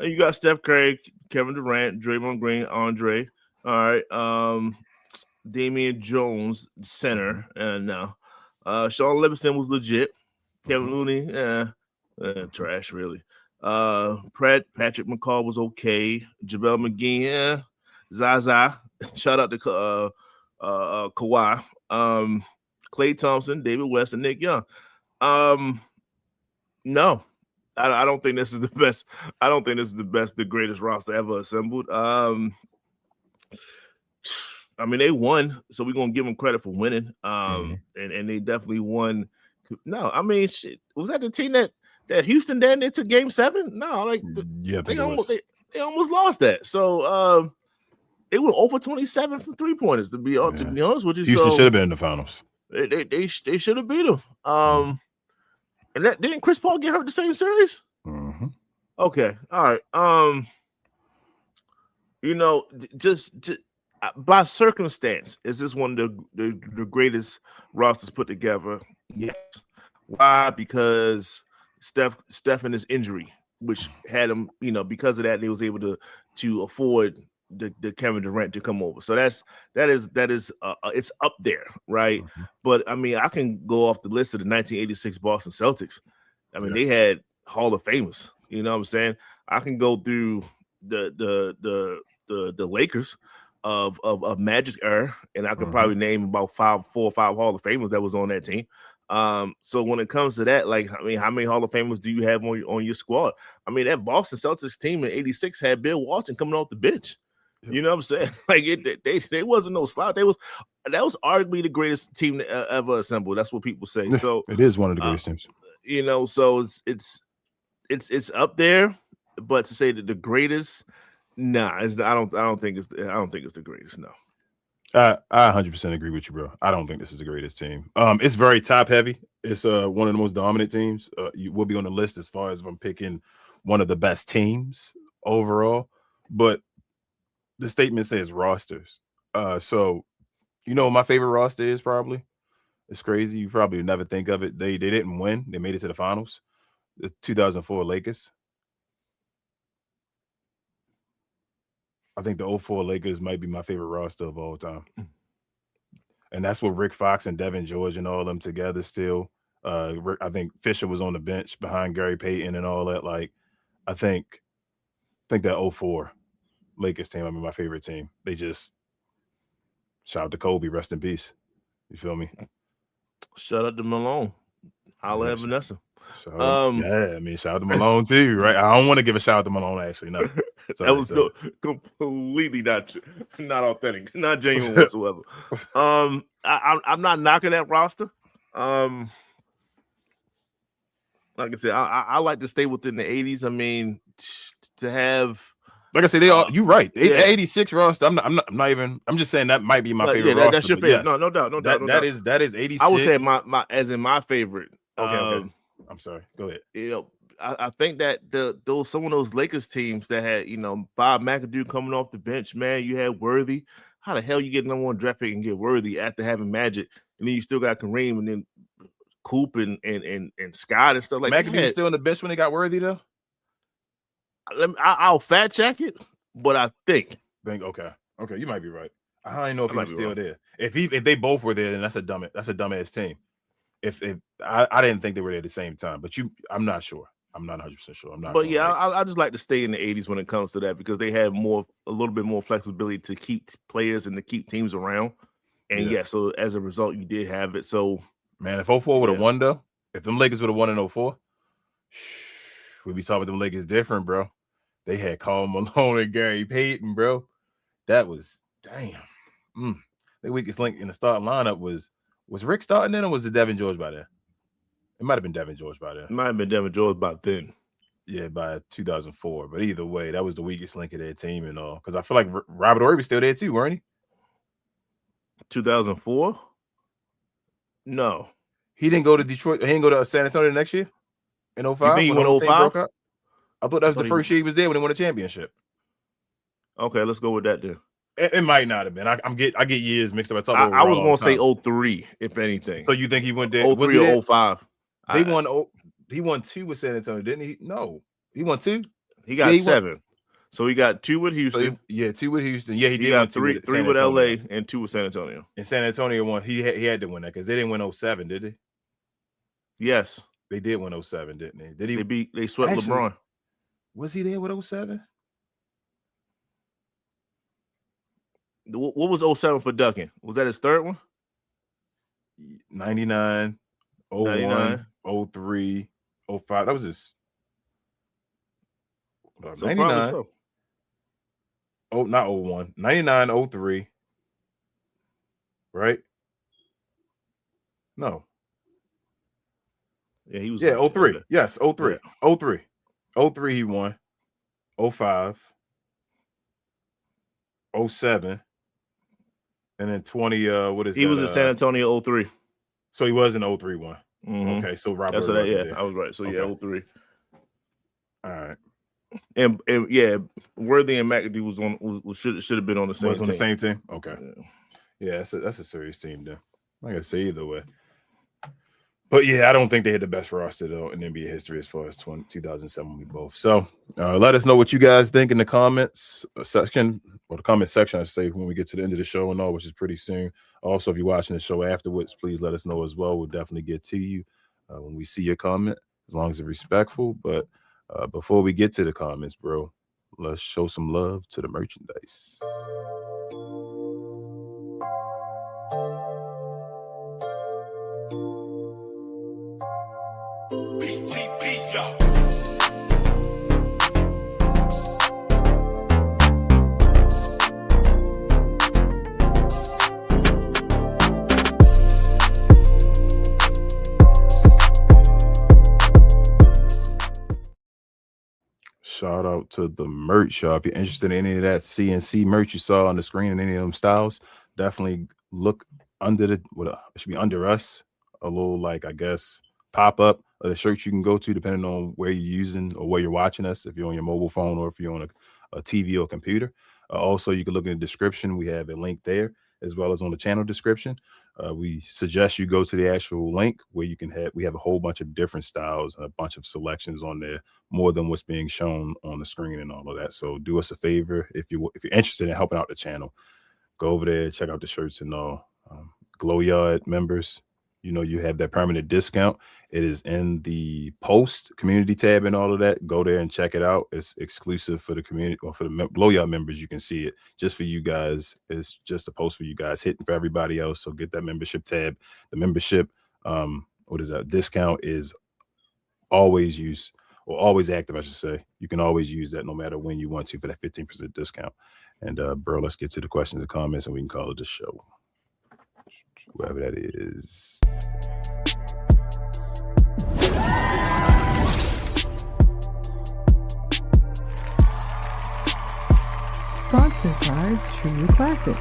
you got Steph Curry, Kevin Durant, Draymond Green, Andre. All right. Damian Jones, center. No. Sean Livingston was legit. Kevin Looney, trash, really. Patrick McCall was okay. JaVale McGee, Zaza. Shout out to Kawhi. Klay Thompson, David West, and Nick Young. No, I don't think this is the best. I don't think this is the greatest roster ever assembled. I mean, they won, so we're gonna give them credit for winning. And they definitely won. No, I mean, shit. Was that the team that Houston then into Game 7? No, like they almost lost that. So they were over 27 from 3-pointers. To be honest with you, Houston should have been in the finals. They should have beat them. And that didn't Chris Paul get hurt the same series? Mm-hmm. Okay, all right. Just by circumstance, is this one of the greatest rosters put together? Yes. Why? Because Steph and his injury, which had him, because of that, they was able to afford the Kevin Durant to come over. So that is it's up there, right? Mm-hmm. But I mean, I can go off the list of the 1986 Boston Celtics. I mean, they had Hall of Famers. You know what I'm saying? I can go through the Lakers of Magic's era, and I could probably name about 4 or 5 Hall of Famers that was on that team. So when it comes to that, like, I mean, how many Hall of Famers do you have on your squad? I mean, that Boston Celtics team in '86 had Bill Walton coming off the bench. You know what I'm saying? Like they wasn't no slouch. That was arguably the greatest team ever assembled. That's what people say. So it is one of the greatest teams. So it's up there, but to say that the greatest, nah, I don't think it's the greatest. No. I 100% agree with you, bro. I don't think this is the greatest team. It's very top heavy. It's one of the most dominant teams. You will be on the list as far as if I'm picking one of the best teams overall, but the statement says rosters. So you know what my favorite roster is probably? It's crazy. You probably never think of it. They didn't win. They made it to the finals. The 2004 Lakers. I think the 04 Lakers might be my favorite roster of all time. And that's with Rick Fox and Devin George and all of them together still. I think Fisher was on the bench behind Gary Payton and all that. Like, I think that 04 Lakers team, I mean, my favorite team. They just shout out to Kobe, rest in peace. You feel me? Shout out to Malone. Holla at Vanessa. Shout out to Malone too, right? I don't want to give a shout out to Malone, actually. No. That was completely not authentic, not genuine whatsoever. I'm not knocking that roster. Like I said, I like to stay within the 80s. I mean, to have, like I said, you're right. 86 roster. I'm just saying that might be my favorite roster. That's your favorite. Yes, no doubt. That is 86. I would say my as in my favorite. Okay. I'm sorry. Go ahead. You know, I think that some of those Lakers teams that had, Bob McAdoo coming off the bench, man, you had Worthy. How the hell you get number one draft pick and get Worthy after having Magic, and then you still got Kareem and then Coop and Scott and stuff like that. McAdoo still on the bench when they got Worthy though. I'll fact check it, but I think okay, you might be right. I don't know if he was still there. If they both were there, then that's a dumbass team. If I didn't think they were there at the same time, but I'm not sure. I'm not 100% sure. I'm not. But yeah, I just like to stay in the 80s when it comes to that because they have a little bit more flexibility to keep players and to keep teams around. And so as a result, you did have it. So man, if 04 would have won though, if them Lakers would have won in 04, we'd be talking about them Lakers different, bro. They had Karl Malone and Gary Payton, bro. That was damn. The weakest link in the starting lineup was Rick starting then, or was it Devin George by then? It might have been Devin George by then. It might have been Devin George by then. Yeah, by 2004. But either way, that was the weakest link of their team and all. Because I feel like Robert Horry was still there too, weren't he? 2004? No. He didn't go to Detroit. He didn't go to San Antonio next year in 05? You think he went 05? I thought that was the first year he was there when they won a championship. Okay, let's go with that then. It might not have been. I get years mixed up. I was going to say 03, if anything. So you think he went there? 03 or 05? He won 2 with San Antonio, didn't he? No, he won 2. He got 7. So he got 2 with Houston. 2 with Houston. Yeah, he did. Got 3 with LA and 2 with San Antonio. And San Antonio won. He had to win that because they didn't win 07, did they? Yes, they did win 07, didn't they? Did he? They swept LeBron. Was he there with 07? What was 07 for Duncan? Was that his third one? 99, 01, 03, 05. That was his. 99. So. Oh, not 01. 99, 03. Right? No. Yeah, he was. Yeah, 03. Yes, 03. Yeah. 03. 03 he won. 05. 07. And then 20, what is he was in San Antonio 03. So he was in 03 one. Mm-hmm. Okay, so Robert. I was right. So yeah, 03. All right. And yeah, Worthy and McAdoo should have been on the same team. The same team? Okay. Yeah, that's a serious team though. I gotta say either way. But yeah, I don't think they had the best roster though in NBA history as far as 2007 we both. So let us know what you guys think in the comments section, or the comment section, I say, when we get to the end of the show and all, which is pretty soon. Also, if you're watching the show afterwards, please let us know as well. We'll definitely get to you when we see your comment, as long as it's respectful. But before we get to the comments, bro, let's show some love to the merchandise. Shout out to the merch shop. If you're interested in any of that CNC merch you saw on the screen and any of them styles, definitely look under it should be under us, a little, like, I guess, pop-up of the shirts you can go to depending on where you're using or where you're watching us, if you're on your mobile phone or if you're on a TV or computer. Also, you can look in the description. We have a link there as well as on the channel description. We suggest you go to the actual link where we have a whole bunch of different styles and a bunch of selections on there, more than what's being shown on the screen and all of that. So do us a favor if you're interested in helping out the channel, go over there, check out the shirts and all. Glow Yard members, you have that permanent discount. It is in the post community tab and all of that. Go there and check it out. It's exclusive for the community, or for the Glow Yard members. You can see it just for you guys. It's just a post for you guys, hitting for everybody else. So get that membership tab. The membership, discount is always always active, I should say. You can always use that no matter when you want to for that 15% discount. And bro, let's get to the questions and comments and we can call it the show. Whoever that is. Sponsored by True Classic.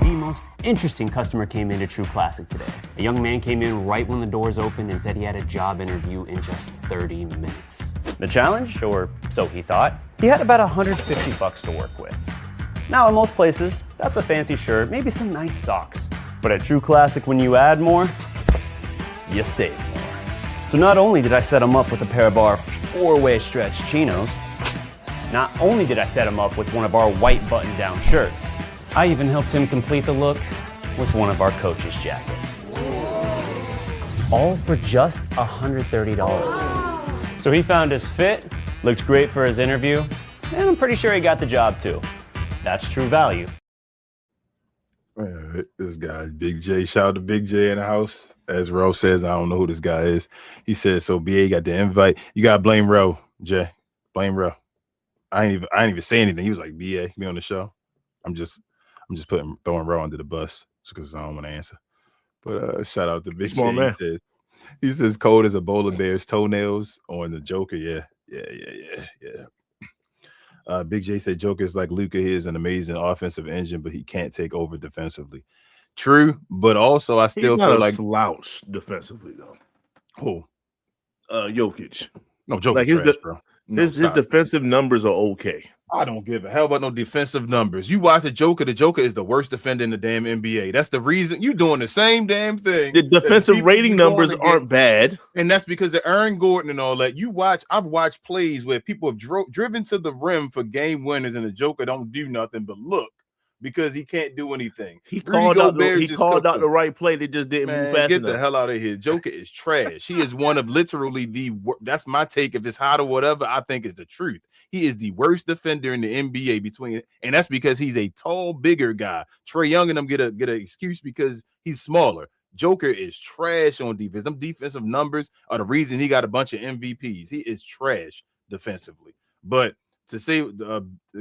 The most interesting customer came into True Classic today. A young man came in right when the doors opened and said he had a job interview in just 30 minutes. The challenge, or so he thought, he had about $150 to work with. Now, in most places, that's a fancy shirt, maybe some nice socks. But at True Classic, when you add more, you save more. So not only did I set him up with a pair of our 4-way stretch chinos, not only did I set him up with one of our white button-down shirts, I even helped him complete the look with one of our coach's jackets. All for just $130. So he found his fit, looked great for his interview, and I'm pretty sure he got the job too. That's true value. This guy's Big J. Shout out to Big J in the house. As Ro says, I don't know who this guy is. He says, so BA got the invite. You gotta blame Ro, Jay. Blame Ro. I ain't even say anything. He was like, BA, be on the show. I'm just throwing Ro under the bus because I don't want to answer. But shout out to Big J. Man. He says cold as a bowl of bear's toenails on the Joker. Yeah. Big J said Joker is like Luka. He is an amazing offensive engine, but he can't take over defensively. True, but also I still feel like slouch defensively though. Who? Jokic. No, Joker. Like his defensive numbers are okay. I don't give a hell about no defensive numbers. You watch the Joker. The Joker is the worst defender in the damn NBA. That's the reason you're doing the same damn thing. The defensive rating numbers aren't bad. And that's because of Aaron Gordon and all that. I've watched plays where people have driven to the rim for game winners and the Joker don't do nothing but look because he can't do anything. He called out the right play. They just didn't move fast enough. Get the hell out of here. Joker is trash. He is one of literally that's my take. If it's hot or whatever, I think is the truth. He is the worst defender in the NBA and that's because he's a tall, bigger guy. Trae Young and them get an excuse because he's smaller. Joker is trash on defense. Them defensive numbers are the reason he got a bunch of MVPs. He is trash defensively. But to say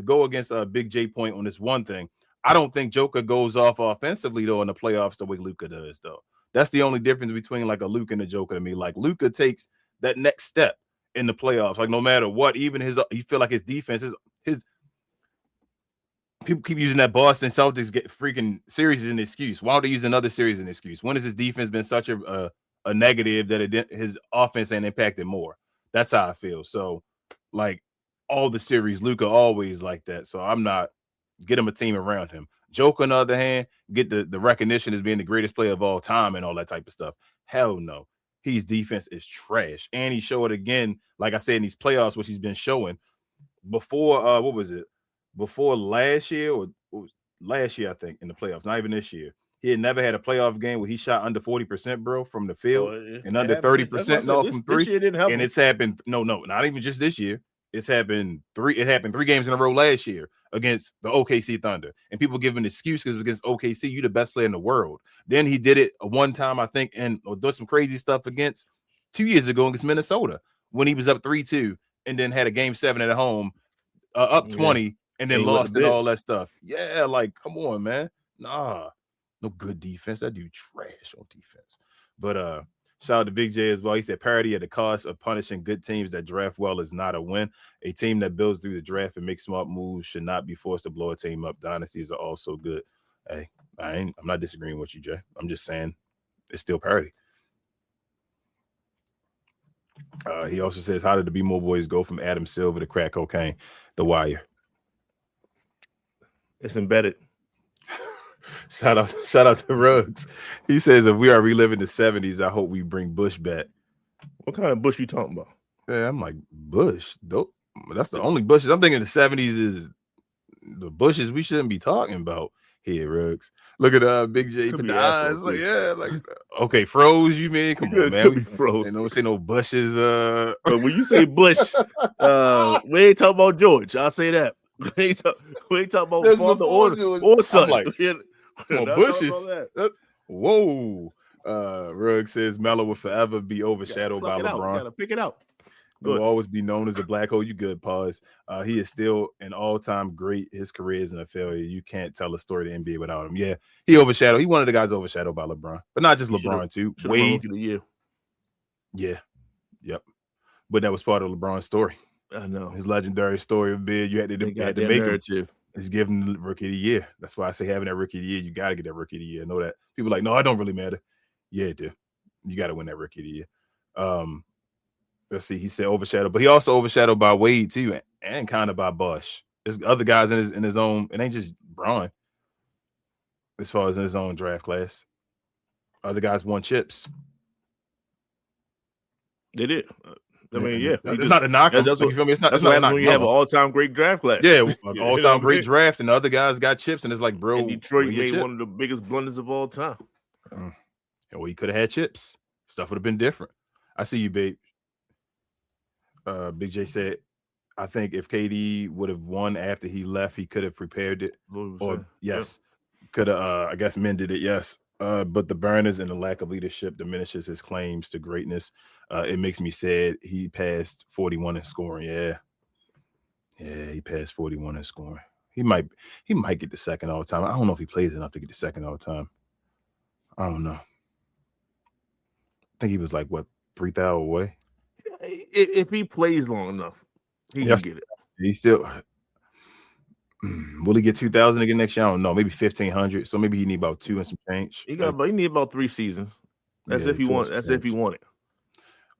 go against Big J point on this one thing, I don't think Joker goes off offensively though in the playoffs the way Luka does though. That's the only difference between like a Luka and a Joker to me. Like Luka takes that next step in the playoffs, like no matter what, even you feel like his defense is his. People keep using that Boston Celtics get freaking series as an excuse. Why don't they use another series as an excuse? When has his defense been such a negative that his offense ain't impacted more? That's how I feel. So, like all the series, Luka always like that. So I'm not get him a team around him. Joker, on the other hand, get the recognition as being the greatest player of all time and all that type of stuff. Hell no. His defense is trash. And he showed it again, like I said, in these playoffs, which he's been showing before, before last year or last year, I think, in the playoffs, not even this year. He had never had a playoff game where he shot under 40%, bro, from the field and under 30% from three. This year didn't help and it's happened. No, not even just this year. It happened 3 games in a row last year against the OKC Thunder. And people give an excuse because against OKC, you're the best player in the world. Then he did it one time, I think, and did some crazy stuff against 2 years ago against Minnesota when he was up 3-2 and then had a game 7 at home, up 20, and then lost and all that stuff. Yeah, like, come on, man. Nah, no good defense. That dude trash on defense. But shout out to Big J as well. He said parity at the cost of punishing good teams that draft well is not a win. A team that builds through the draft and makes smart moves should not be forced to blow a team up. Dynasties are also good. Hey, I'm not disagreeing with you, Jay. I'm just saying it's still parity. He also says, how did the Be More Boys go from Adam Silver to crack cocaine? The Wire. It's embedded. Shout out to Ruggs. He says if we are reliving the 70s, I hope we bring Bush back. What kind of Bush you talking about? Yeah, I'm like, Bush. That's the only Bushes. I'm thinking the 70s is the Bushes we shouldn't be talking about here, Ruggs. Look at Big J put the eyes. Like, yeah, like okay, froze, you mean? Come on, man. We froze. Don't say no Bushes. But when you say Bush, we ain't talking about George. I'll say that. We ain't talking about father or son. Like, Bushes. Whoa. Ruggs says Melo will forever be overshadowed by LeBron. Gotta pick it out. Will always be known as the black hole. You good, pause. He is still an all-time great. His career isn't a failure. You can't tell a story of the NBA without him. Yeah, he overshadowed. He one of the guys overshadowed by LeBron, but not just LeBron too. Wade. Yeah, yep. But that was part of LeBron's story. I know his legendary story of being. You had to make him. It's giving the rookie of the year. That's why I say having that rookie of the year. You got to get that rookie of the year. Know that people are like, no, it don't really matter. Yeah, it do. You got to win that rookie of the year. Let's see. He said overshadowed, but he also overshadowed by Wade too, and kind of by Bosh. There's other guys in his own. It ain't just Bron. As far as in his own draft class, other guys won chips. They did. I mean, yeah, it's not a knock. That's what you feel me. That's what happens when you have an all-time great draft class. Yeah, an all-time great draft, and the other guys got chips, and it's like, bro, and Detroit made one of the biggest blunders of all time. Well, he could have had chips. Stuff would have been different. I see you, babe. Big J said, I think if KD would have won after he left, he could have prepared it. Could have, I guess, mended it. Yes. But the burners and the lack of leadership diminishes his claims to greatness. It makes me sad. He passed 41 in scoring. Yeah, he passed 41 in scoring. He might get the second all the time. I don't know if he plays enough to get the second all the time. I don't know. I think he was like, what, 3,000 away? If he plays long enough, he can get it. He still will he get 2,000 again next year? I don't know. Maybe 1,500. So maybe he need about 2 and some change. He need about 3 seasons. That's if he want. That's if he wanted.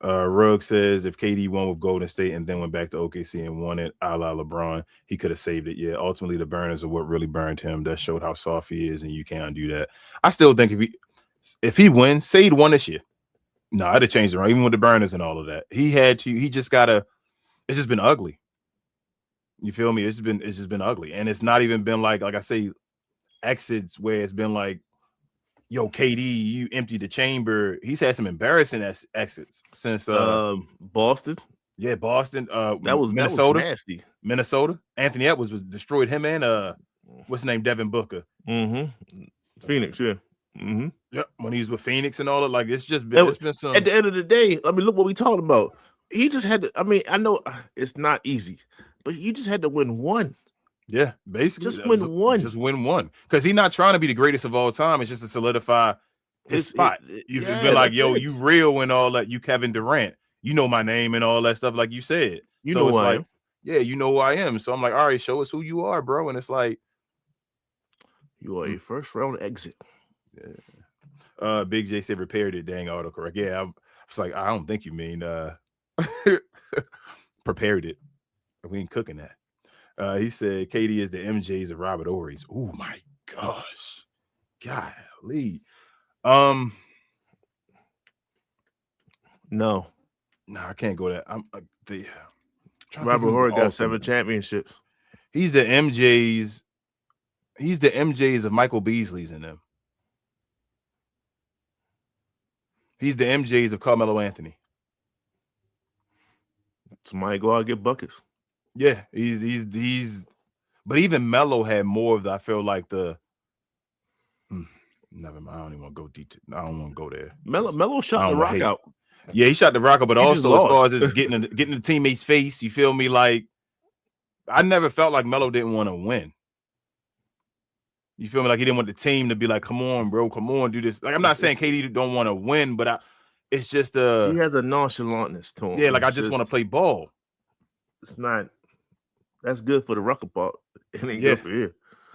Ruggs says if KD won with Golden State and then went back to OKC and won it, a la LeBron, he could have saved it. Yeah, ultimately the burners are what really burned him. That showed how soft he is, and you can't undo that. I still think if he wins, say he'd won this year. No, I'd have changed it around, even with the burners and all of that. He just gotta. It's just been ugly. You feel me? It's just been ugly, and it's not even been like I say, exits where it's been like, yo, KD, you emptied the chamber. He's had some embarrassing exits since Boston. Yeah, Boston. That was Minnesota. That was nasty. Minnesota. Anthony Edwards was destroyed him and what's his name, Devin Booker. Phoenix, yeah. Yep, when he was with Phoenix and all that, like it's been some. At the end of the day, I mean, look what we talking about. He just had to. I mean, I know it's not easy, but you just had to win one. Yeah, basically, just win one. Just win one, because he's not trying to be the greatest of all time. It's just to solidify his spot. You've been like, yo, you real and all that. You Kevin Durant, you know my name and all that stuff, like you said. You know who I am. Yeah, you know who I am. So I'm like, all right, show us who you are, bro. And it's like, you are a first round exit. Yeah. Big J said repaired it. Dang, autocorrect. Yeah, I was like, I don't think you mean prepared it. We ain't cooking that. He said KD is the MJs of Robert Ory's. Oh my gosh, golly. No, I can't go that. Robert Horry got 7 championships. He's the MJs. He's the MJs of Michael Beasley's in them. He's the MJs of Carmelo Anthony. Somebody go out and get buckets. Yeah, he's. But even Melo had more of the. I feel like the. Never mind. I don't even want to go deep. I don't want to go there. Melo shot the rock out. Yeah, he shot the rock out, but also as far as just getting the teammate's face, you feel me? Like, I never felt like Melo didn't want to win. You feel me? Like he didn't want the team to be like, "Come on, bro, come on, do this." Like I'm not saying KD don't want to win, but it's just he has a nonchalantness to him. Yeah, like I just want to play ball. It's not. That's good for the Rucker part. It ain't good for you.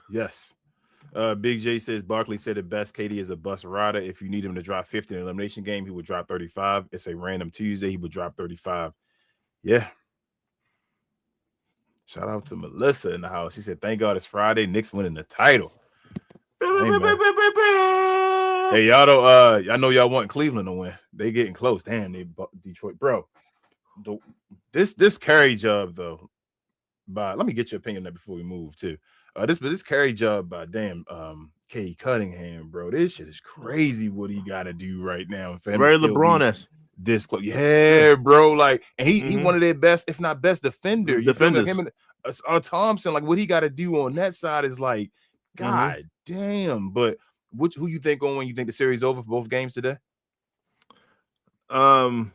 Yes. Big J says Barkley said it best. KD is a bus rider. If you need him to drop 50 in an elimination game, he would drop 35. It's a random Tuesday. He would drop 35. Yeah. Shout out to Melissa in the house. She said, "Thank God it's Friday. Knicks winning the title." Hey, y'all don't. I know y'all want Cleveland to win. They getting close. Damn, they Detroit, bro. This carry job though. Let me get your opinion on that before we move too. This carry job by K. Cunningham, bro. This shit is crazy. What he got to do right now? Very LeBron-esque. This close, yeah, bro. Like, and he one of their best, if not best, defenders. Like him and Thompson. Like, what he got to do on that side is like, God damn. But who you think on when you think the series over for both games today? That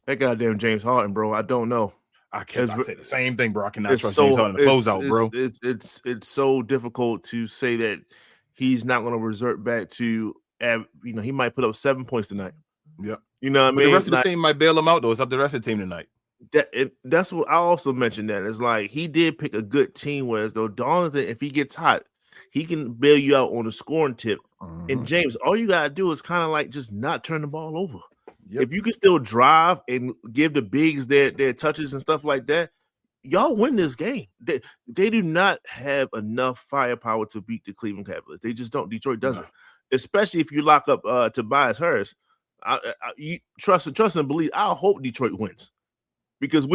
goddamn James Harden, bro. I don't know. I can't say the same thing, bro. I cannot trust James Harden to close out, bro. It's so difficult to say that he's not going to revert back to. He might put up 7 points tonight. Yeah, you know what I mean. The rest of the team might bail him out though. It's up to the rest of the team tonight. That's what I also mentioned. That it's like he did pick a good team. Whereas though Darlington, if he gets hot, he can bail you out on the scoring tip. And James, all you gotta do is kind of like just not turn the ball over. Yep. If you can still drive and give the bigs their touches and stuff like that, y'all win this game. They do not have enough firepower to beat the Cleveland Cavaliers. They just don't. Detroit doesn't. Especially if you lock up Tobias Harris. You trust and believe. I hope Detroit wins because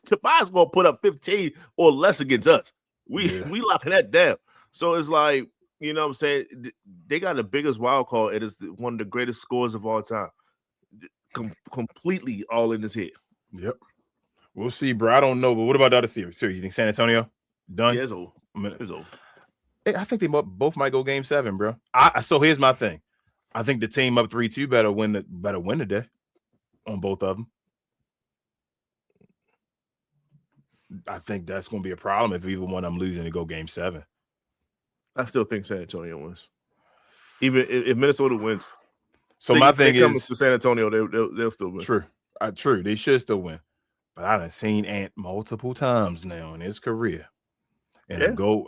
Tobias gonna put up 15 or less against us. We locking that down. So it's like, you know what I'm saying? They got the biggest wild card. It is one of the greatest scores of all time. Completely all in his head. Yep. We'll see, bro. I don't know, but what about the other series? You think San Antonio done? Yeah, it's over. It's over. I think they both might go game 7, bro. So here's my thing. I think the team up 3-2 better win today on both of them. I think that's going to be a problem if either one of them losing to go game 7. I still think San Antonio wins. Even if Minnesota wins. So my thing is, coming to San Antonio, they'll still win. True. True. They should still win. But I done seen Ant multiple times now in his career. And a go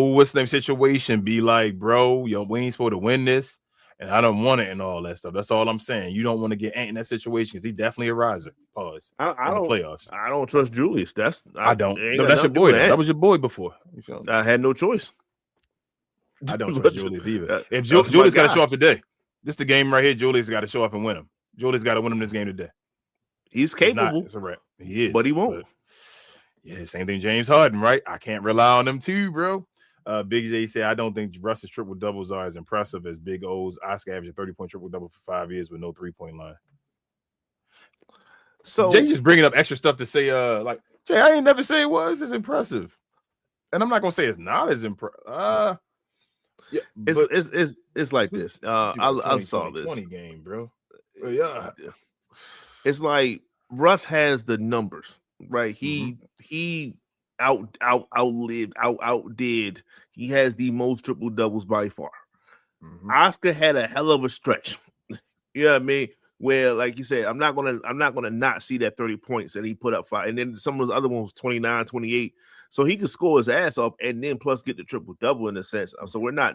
what's the name situation be like, bro, we ain't supposed to win this. And I don't want it and all that stuff. That's all I'm saying. You don't want to get Ant in that situation because he's definitely a riser. Pause. I don't playoffs. I don't trust Julius. I don't. No, that's your boy. That was your boy before. You feel me? I had no choice. I don't trust Julius either. If Julius got to show up today, this is the game right here. Julius got to show up and win him. Julius got to win him this game today. He's capable. It's a wrap. He is, but he won't. Yeah, same thing. James Harden, right? I can't rely on them too, bro. Big J said, I don't think Russ's triple doubles are as impressive as Big O's. Oscar averaged a 30-point triple double for 5 years with no 3-point line. So Jay just bringing up extra stuff to say, like, Jay, I ain't never say it was as impressive, and I'm not gonna say it's not as impressive. Yeah, it's like this. I saw this 20 game, bro. Yeah, it's like Russ has the numbers, right? He outdid. He has the most triple doubles by far. Oscar had a hell of a stretch. You know what I mean? Where, like you said, I'm not gonna not see that 30 points that he put up 5, and then some of those other ones 29, 28. So he could score his ass off and then plus get the triple double in a sense. So we're not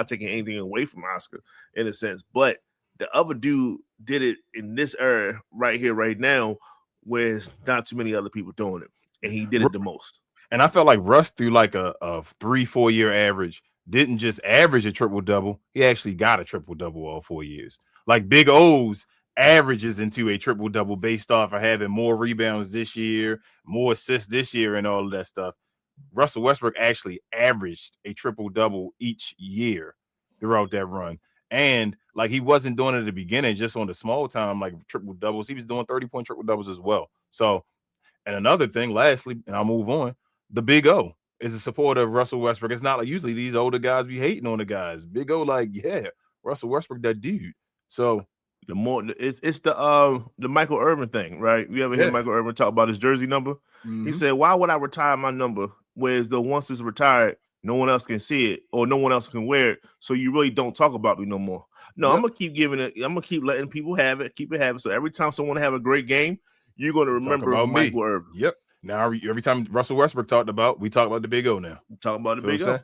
taking anything away from Oscar in a sense, but the other dude did it in this era right here, right now, where it's not too many other people doing it, and he did it the most. And I felt like Russ through like a 3-4 year average didn't just average a triple double. He actually got a triple double all 4 years. Like Big O's averages into a triple double based off of having more rebounds this year, more assists this year, and all of that stuff. Russell Westbrook actually averaged a triple double each year throughout that run. And like he wasn't doing it at the beginning, just on the small time, like triple doubles. He was doing 30-point triple doubles as well. So, and another thing, lastly, and I'll move on. The Big O is a supporter of Russell Westbrook. It's not like usually these older guys be hating on the guys. Big O, like, yeah, Russell Westbrook, that dude. So the more it's the Michael Irvin thing, right? You ever hear Michael Irvin talk about his jersey number? He said, "Why would I retire my number? Whereas the once it's retired, no one else can see it or no one else can wear it. So you really don't talk about me no more." No, I'm gonna keep giving it. I'm gonna keep letting people have it, keep it having. So every time someone have a great game, you're gonna remember Michael Irvin. Yep. Now every time Russell Westbrook we talk about the Big O now. Talking about the Big O.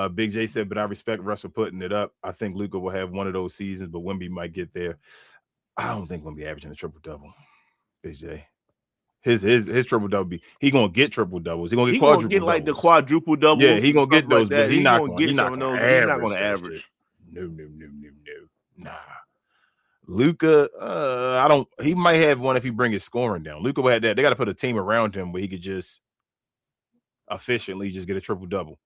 Big J said, but I respect Russ for putting it up. I think Luka will have one of those seasons, but Wemby might get there. I don't think Wemby averaging a triple double. Big J. His triple double he gonna get triple doubles. He gonna get He quadruple gonna get like the doubles. quadruple doubles. Yeah, he gonna get stuff those, like that. but he's not gonna get some of those. He's not gonna average. No. Nah. Luka, I don't. He might have one if he bring his scoring down. Luka had that. They got to put a team around him where he could just efficiently just get a triple double.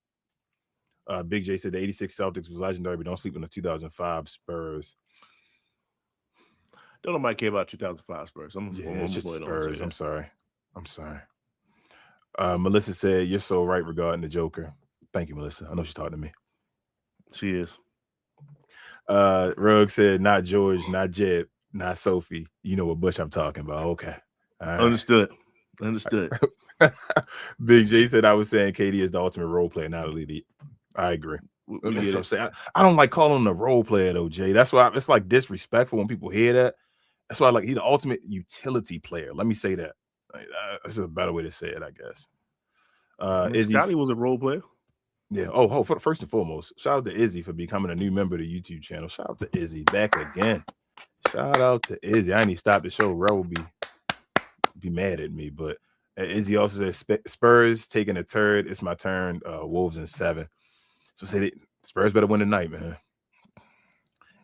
Big J said the '86 Celtics was legendary, but don't sleep on the 2005 Spurs. Don't nobody care about 2005 Spurs. It's just Spurs. I'm sorry. Melissa said, "You're so right regarding the Joker." Thank you, Melissa. I know she's talking to me. She is. Rugg said, "Not George, not Jeb, not Sophie. You know what Bush I'm talking about." Okay, all right. Understood. Big J said, "I was saying KD is the ultimate role player, not elite." I agree. That's what I'm saying. I don't like calling him a role player though, Jay. That's why it's like disrespectful when people hear that. That's why he's the ultimate utility player. Let me say that. That's a better way to say it, I guess. Scotty was a role player. Yeah. Oh, first and foremost, shout out to Izzy for becoming a new member of the YouTube channel. Shout out to Izzy back again. Shout out to Izzy. I ain't even stopped the show. Ro will be mad at me, but Izzy also says Spurs taking a turd. It's my turn. Wolves in 7. So say that Spurs better win tonight, man.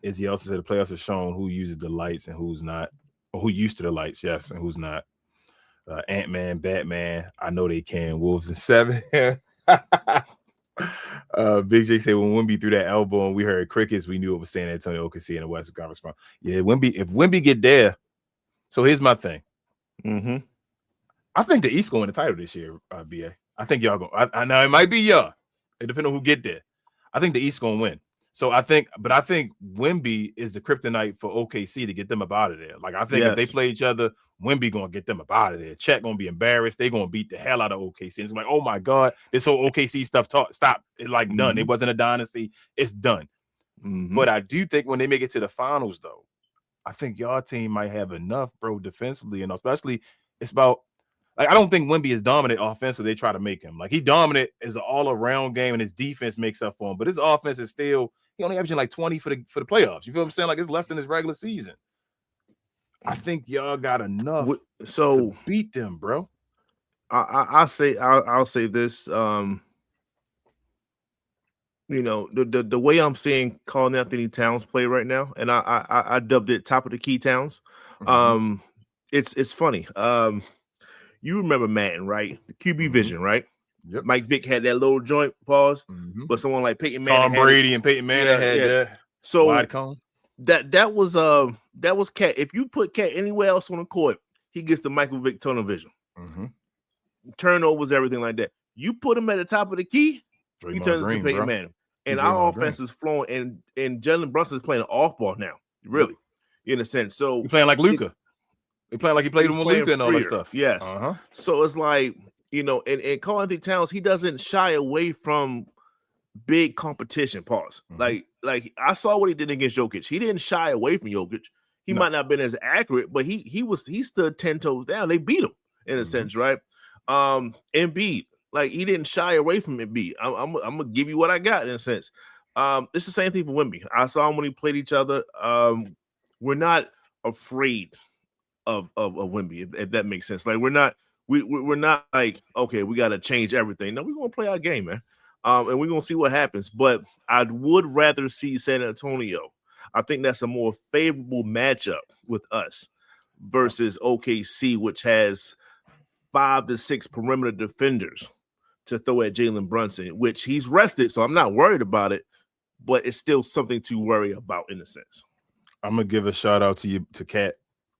Izzy also said the playoffs have shown who uses the lights and who's not, or who used to the lights, yes, and who's not. Ant-Man, Batman, I know they can. Wolves in 7. Big J said when Wemby threw that elbow and we heard crickets, we knew it was San Antonio OKC in the Western Conference Final. Yeah, if Wemby get there, so here's my thing. Mm-hmm. I think the East going to the title this year, BA. I think y'all go. I know it might be y'all. It depends on who get there. I think the East going to win. So I think Wemby is the kryptonite for OKC to get them up out of there. Like I think if they play each other, Wemby gonna get them up out of there. Chet gonna be embarrassed. They gonna beat the hell out of OKC. It's like, oh my God, this whole OKC stuff stop. It's like done. It wasn't a dynasty. It's done. But I do think when they make it to the finals, though, I think y'all team might have enough, bro, defensively, and especially it's about. Like, I don't think Wemby is dominant offensively. They try to make him like he dominant is an all-around game, and his defense makes up for him. But his offense is still he only averaging like 20 for the playoffs. You feel what I'm saying? Like it's less than his regular season. I think y'all got enough to beat them, bro. I'll say this. You know, the way I'm seeing Karl Anthony Towns play right now, and I dubbed it top of the key Towns. It's funny. You remember Madden, right? The QB vision, right? Yep. Mike Vick had that little joint pause, but someone like Peyton Manning, Tom Brady and Peyton Manning had that. So wide cone. That was Cat. If you put Cat anywhere else on the court, he gets the Michael Vick tunnel vision. Turnovers, everything like that. You put him at the top of the key, he turns into Peyton Manning. And our offense is flowing, and Jalen Brunson is playing off ball now, really, in a sense. So he's playing like Luka. He's playing like he played with Luka and all that stuff. Yes. So it's like, you know, and Karl Anthony Towns, he doesn't shy away from big competition. Pause. Like I saw what he did against Jokic. He didn't shy away from Jokic. He might not have been as accurate, but he stood 10 toes down. They beat him in a sense, right? Embiid, like he didn't shy away from Embiid. I'm gonna give you what I got in a sense. It's the same thing for Wemby. I saw him when he played each other. We're not afraid of Wemby, if that makes sense. Like we're not like, okay, we got to change everything. No, we're gonna play our game, man. And we're gonna see what happens. But I would rather see San Antonio. I think that's a more favorable matchup with us versus OKC, which has 5 to 6 perimeter defenders to throw at Jalen Brunson, which he's rested, so I'm not worried about it. But it's still something to worry about in a sense. I'm gonna give a shout out to Cat.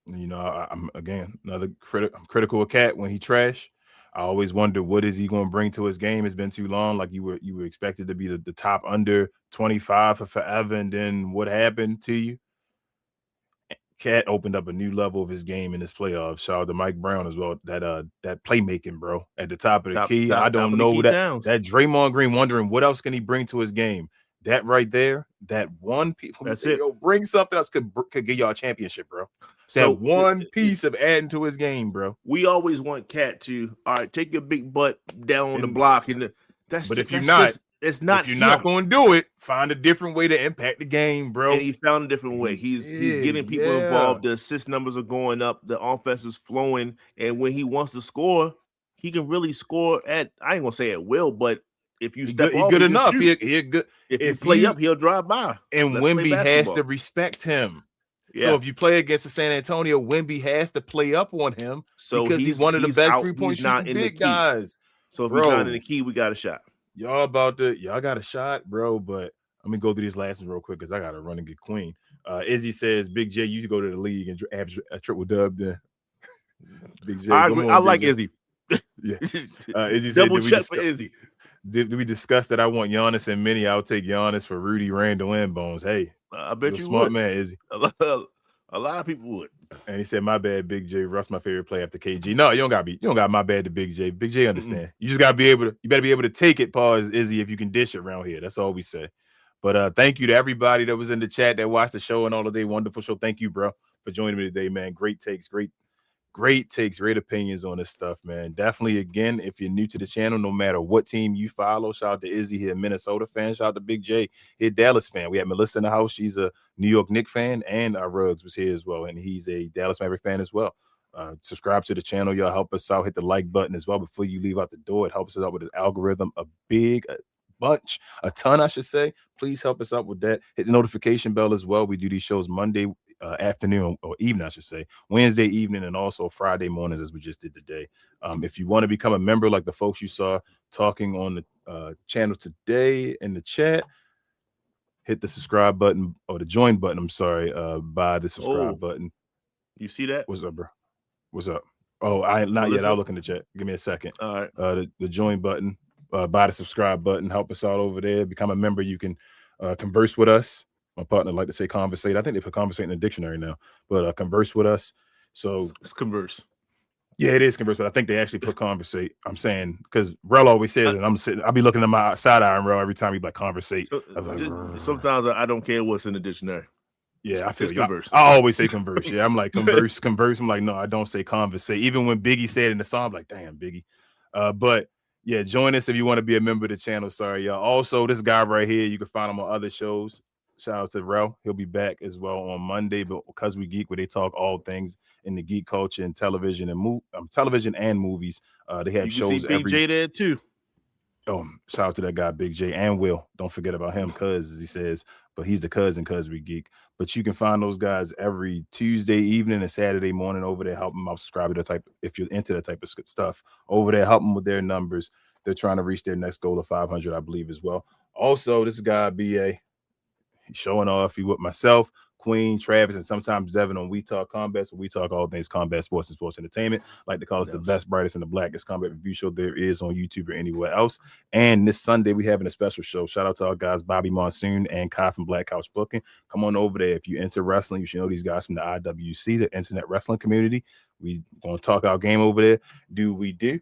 You know, I'm again another I'm critical of Cat when he trash. I always wonder what is he going to bring to his game. It's been too long. Like you were expected to be the top under 25 for forever, and then what happened to you? Cat opened up a new level of his game in this playoffs. Shout out to Mike Brown as well. That playmaking, bro, at the top of the key. I don't know that Draymond Green wondering what else can he bring to his game. That right there, that one piece. That's it. Yo, bring something else could give y'all a championship, bro. That one piece of adding to his game, bro. We always want Cat to take your big butt down on the block, but if you're not, It's not. If you're not going to do it, find a different way to impact the game, bro. And he found a different way. He's getting people involved. The assist numbers are going up. The offense is flowing. And when he wants to score, he can really score at, I ain't gonna say at will, but if you step off, good enough. He good. If you play up, he'll drive by. And Wemby has to respect him. Yeah. So if you play against the San Antonio, Wemby has to play up on him because he's one of the best 3-point shooting big guys. So if he's not in the key, we got a shot. Y'all got a shot, bro. But let me go through these last ones real quick because I got to run and get Queen. Izzy says, Big J, you go to the league and average a triple dub then. Big J, I like Izzy. Yeah. Izzy double check for Izzy. Did we discuss that I want Giannis and Minnie? I'll take Giannis for Rudy, Randall, and Bones. Hey, I bet you smart would. Man, Izzy. A lot of people would. And he said, "My bad, Big J. Russ, my favorite play after KG." No, you don't got my bad to Big J. Big J understand. Mm-hmm. You just gotta be able to. You better be able to take it, pause, Izzy, if you can dish it around here. That's all we say. But thank you to everybody that was in the chat that watched the show and all of day. Wonderful show. Thank you, bro, for joining me today, man. Great takes, great takes, great opinions on this stuff, man. Definitely, again, if you're new to the channel, no matter what team you follow, shout out to Izzy here, Minnesota fan. Shout out to Big J, here, Dallas fan. We had Melissa in the house. She's a New York Knicks fan, and Ruggs was here as well, and he's a Dallas Maverick fan as well. Subscribe to the channel. Y'all help us out. Hit the like button as well before you leave out the door. It helps us out with the algorithm a ton, I should say. Please help us out with that. Hit the notification bell as well. We do these shows Monday afternoon or evening, I should say, Wednesday evening, and also Friday mornings, as we just did today. If you want to become a member, like the folks you saw talking on the channel today in the chat, hit the subscribe button or the join button. I'm sorry, by the subscribe button. You see that? What's up, bro? What's up? Oh, not yet. I'll look in the chat. Give me a second. All right. The join button, by the subscribe button. Help us out over there. Become a member. You can converse with us. My partner like to say conversate. I think they put conversate in the dictionary now, but converse with us. So it's converse. Yeah, it is converse, but I think they actually put conversate. I'm saying because Rel always says it. I'll be looking at my side eye and Rel every time he like conversate. So, like, sometimes I don't care what's in the dictionary. Yeah, I feel you. Converse. I always say converse. Yeah, I'm like converse. I'm like, no, I don't say conversate. Even when Biggie said it in the song, I'm like, damn, Biggie. But yeah, join us if you want to be a member of the channel. Sorry, y'all. Also, this guy right here, you can find him on other shows. Shout out to Rel. He'll be back as well on Monday, but Because We Geek, where they talk all things in the geek culture and television and movies. They have shows. Big J there too. Oh, shout out to that guy, Big J, and Will. Don't forget about him, cuz, as he says, but he's the cousin, Cuz We Geek. But you can find those guys every Tuesday evening and Saturday morning over there. Help them out, subscribe to the type, if you're into that type of stuff over there. Help them with their numbers. They're trying to reach their next goal of 500, I believe, as well. Also, this guy, BA, he's showing off. He with myself, Queen, Travis, and sometimes Devin on We Talk Combat. So we talk all things combat sports and sports entertainment. Like to call us the best, brightest, and the blackest combat review show there is on YouTube or anywhere else. And this Sunday, we're having a special show. Shout out to our guys, Bobby Monsoon and Kai from Black Couch Booking. Come on over there. If you're into wrestling, you should know these guys from the IWC, the Internet Wrestling Community. We going to talk our game over there. Do we do?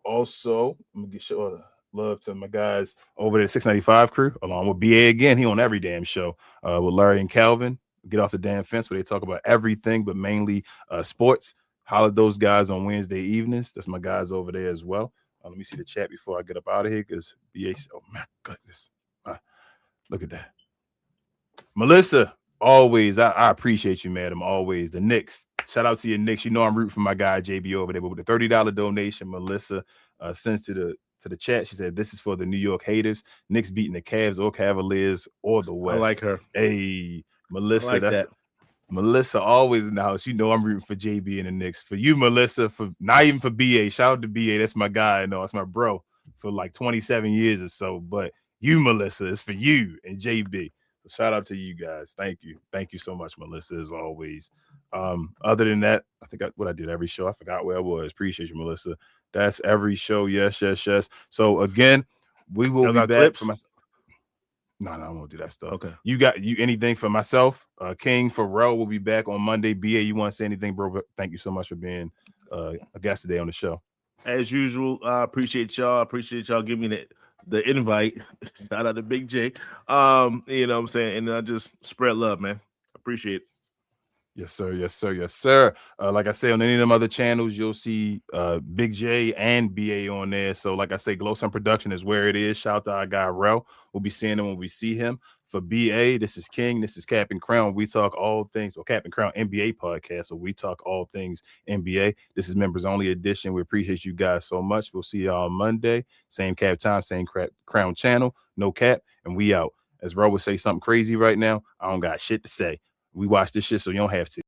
Also, I'm going to get sure. Love to my guys over there, 695 crew, along with BA again. He on every damn show with Larry and Calvin. Get off the damn fence, where they talk about everything, but mainly sports. Holler at those guys on Wednesday evenings. That's my guys over there as well. Let me see the chat before I get up out of here, because BA. Oh my goodness, look at that, Melissa. Always, I appreciate you, madam. Always the Knicks. Shout out to your Knicks. You know I'm rooting for my guy JB over there. But with the $30 donation, Melissa sends to the chat. She said, this is for the New York haters. Knicks beating the Cavs or Cavaliers or the West. I like her. Hey, Melissa, like that. Melissa always in the house. You know I'm rooting for JB and the Knicks. For you, Melissa, for not even for BA. Shout out to BA. That's my guy. I know it's my bro for like 27 years or so. But you, Melissa, it's for you and JB. So shout out to you guys. Thank you. Thank you so much, Melissa, as always. Other than that, I think what I did every show. I forgot where I was. Appreciate you, Melissa. That's every show. Yes. So again, we will be back for myself. No, I won't do that stuff. Okay. You anything for myself? King Pharrell will be back on Monday. BA, you want to say anything, bro? Thank you so much for being a guest today on the show. As usual, I appreciate y'all. I appreciate y'all giving me the invite. Shout out to Big J. You know what I'm saying? And I just spread love, man. Appreciate it. Yes, sir. Yes, sir. Yes, sir. Like I say, on any of them other channels, you'll see Big J and BA on there. So, like I say, Glow Sun Production is where it is. Shout out to our guy Rel. We'll be seeing him when we see him. For BA, this is King. This is Cap and Crown. We talk all things. Well, Cap and Crown NBA podcast. So we talk all things NBA. This is members only edition. We appreciate you guys so much. We'll see y'all on Monday. Same Cap time, same Crown channel. No cap, and we out. As Ro would say something crazy right now, I don't got shit to say. We watch this shit, so you don't have to.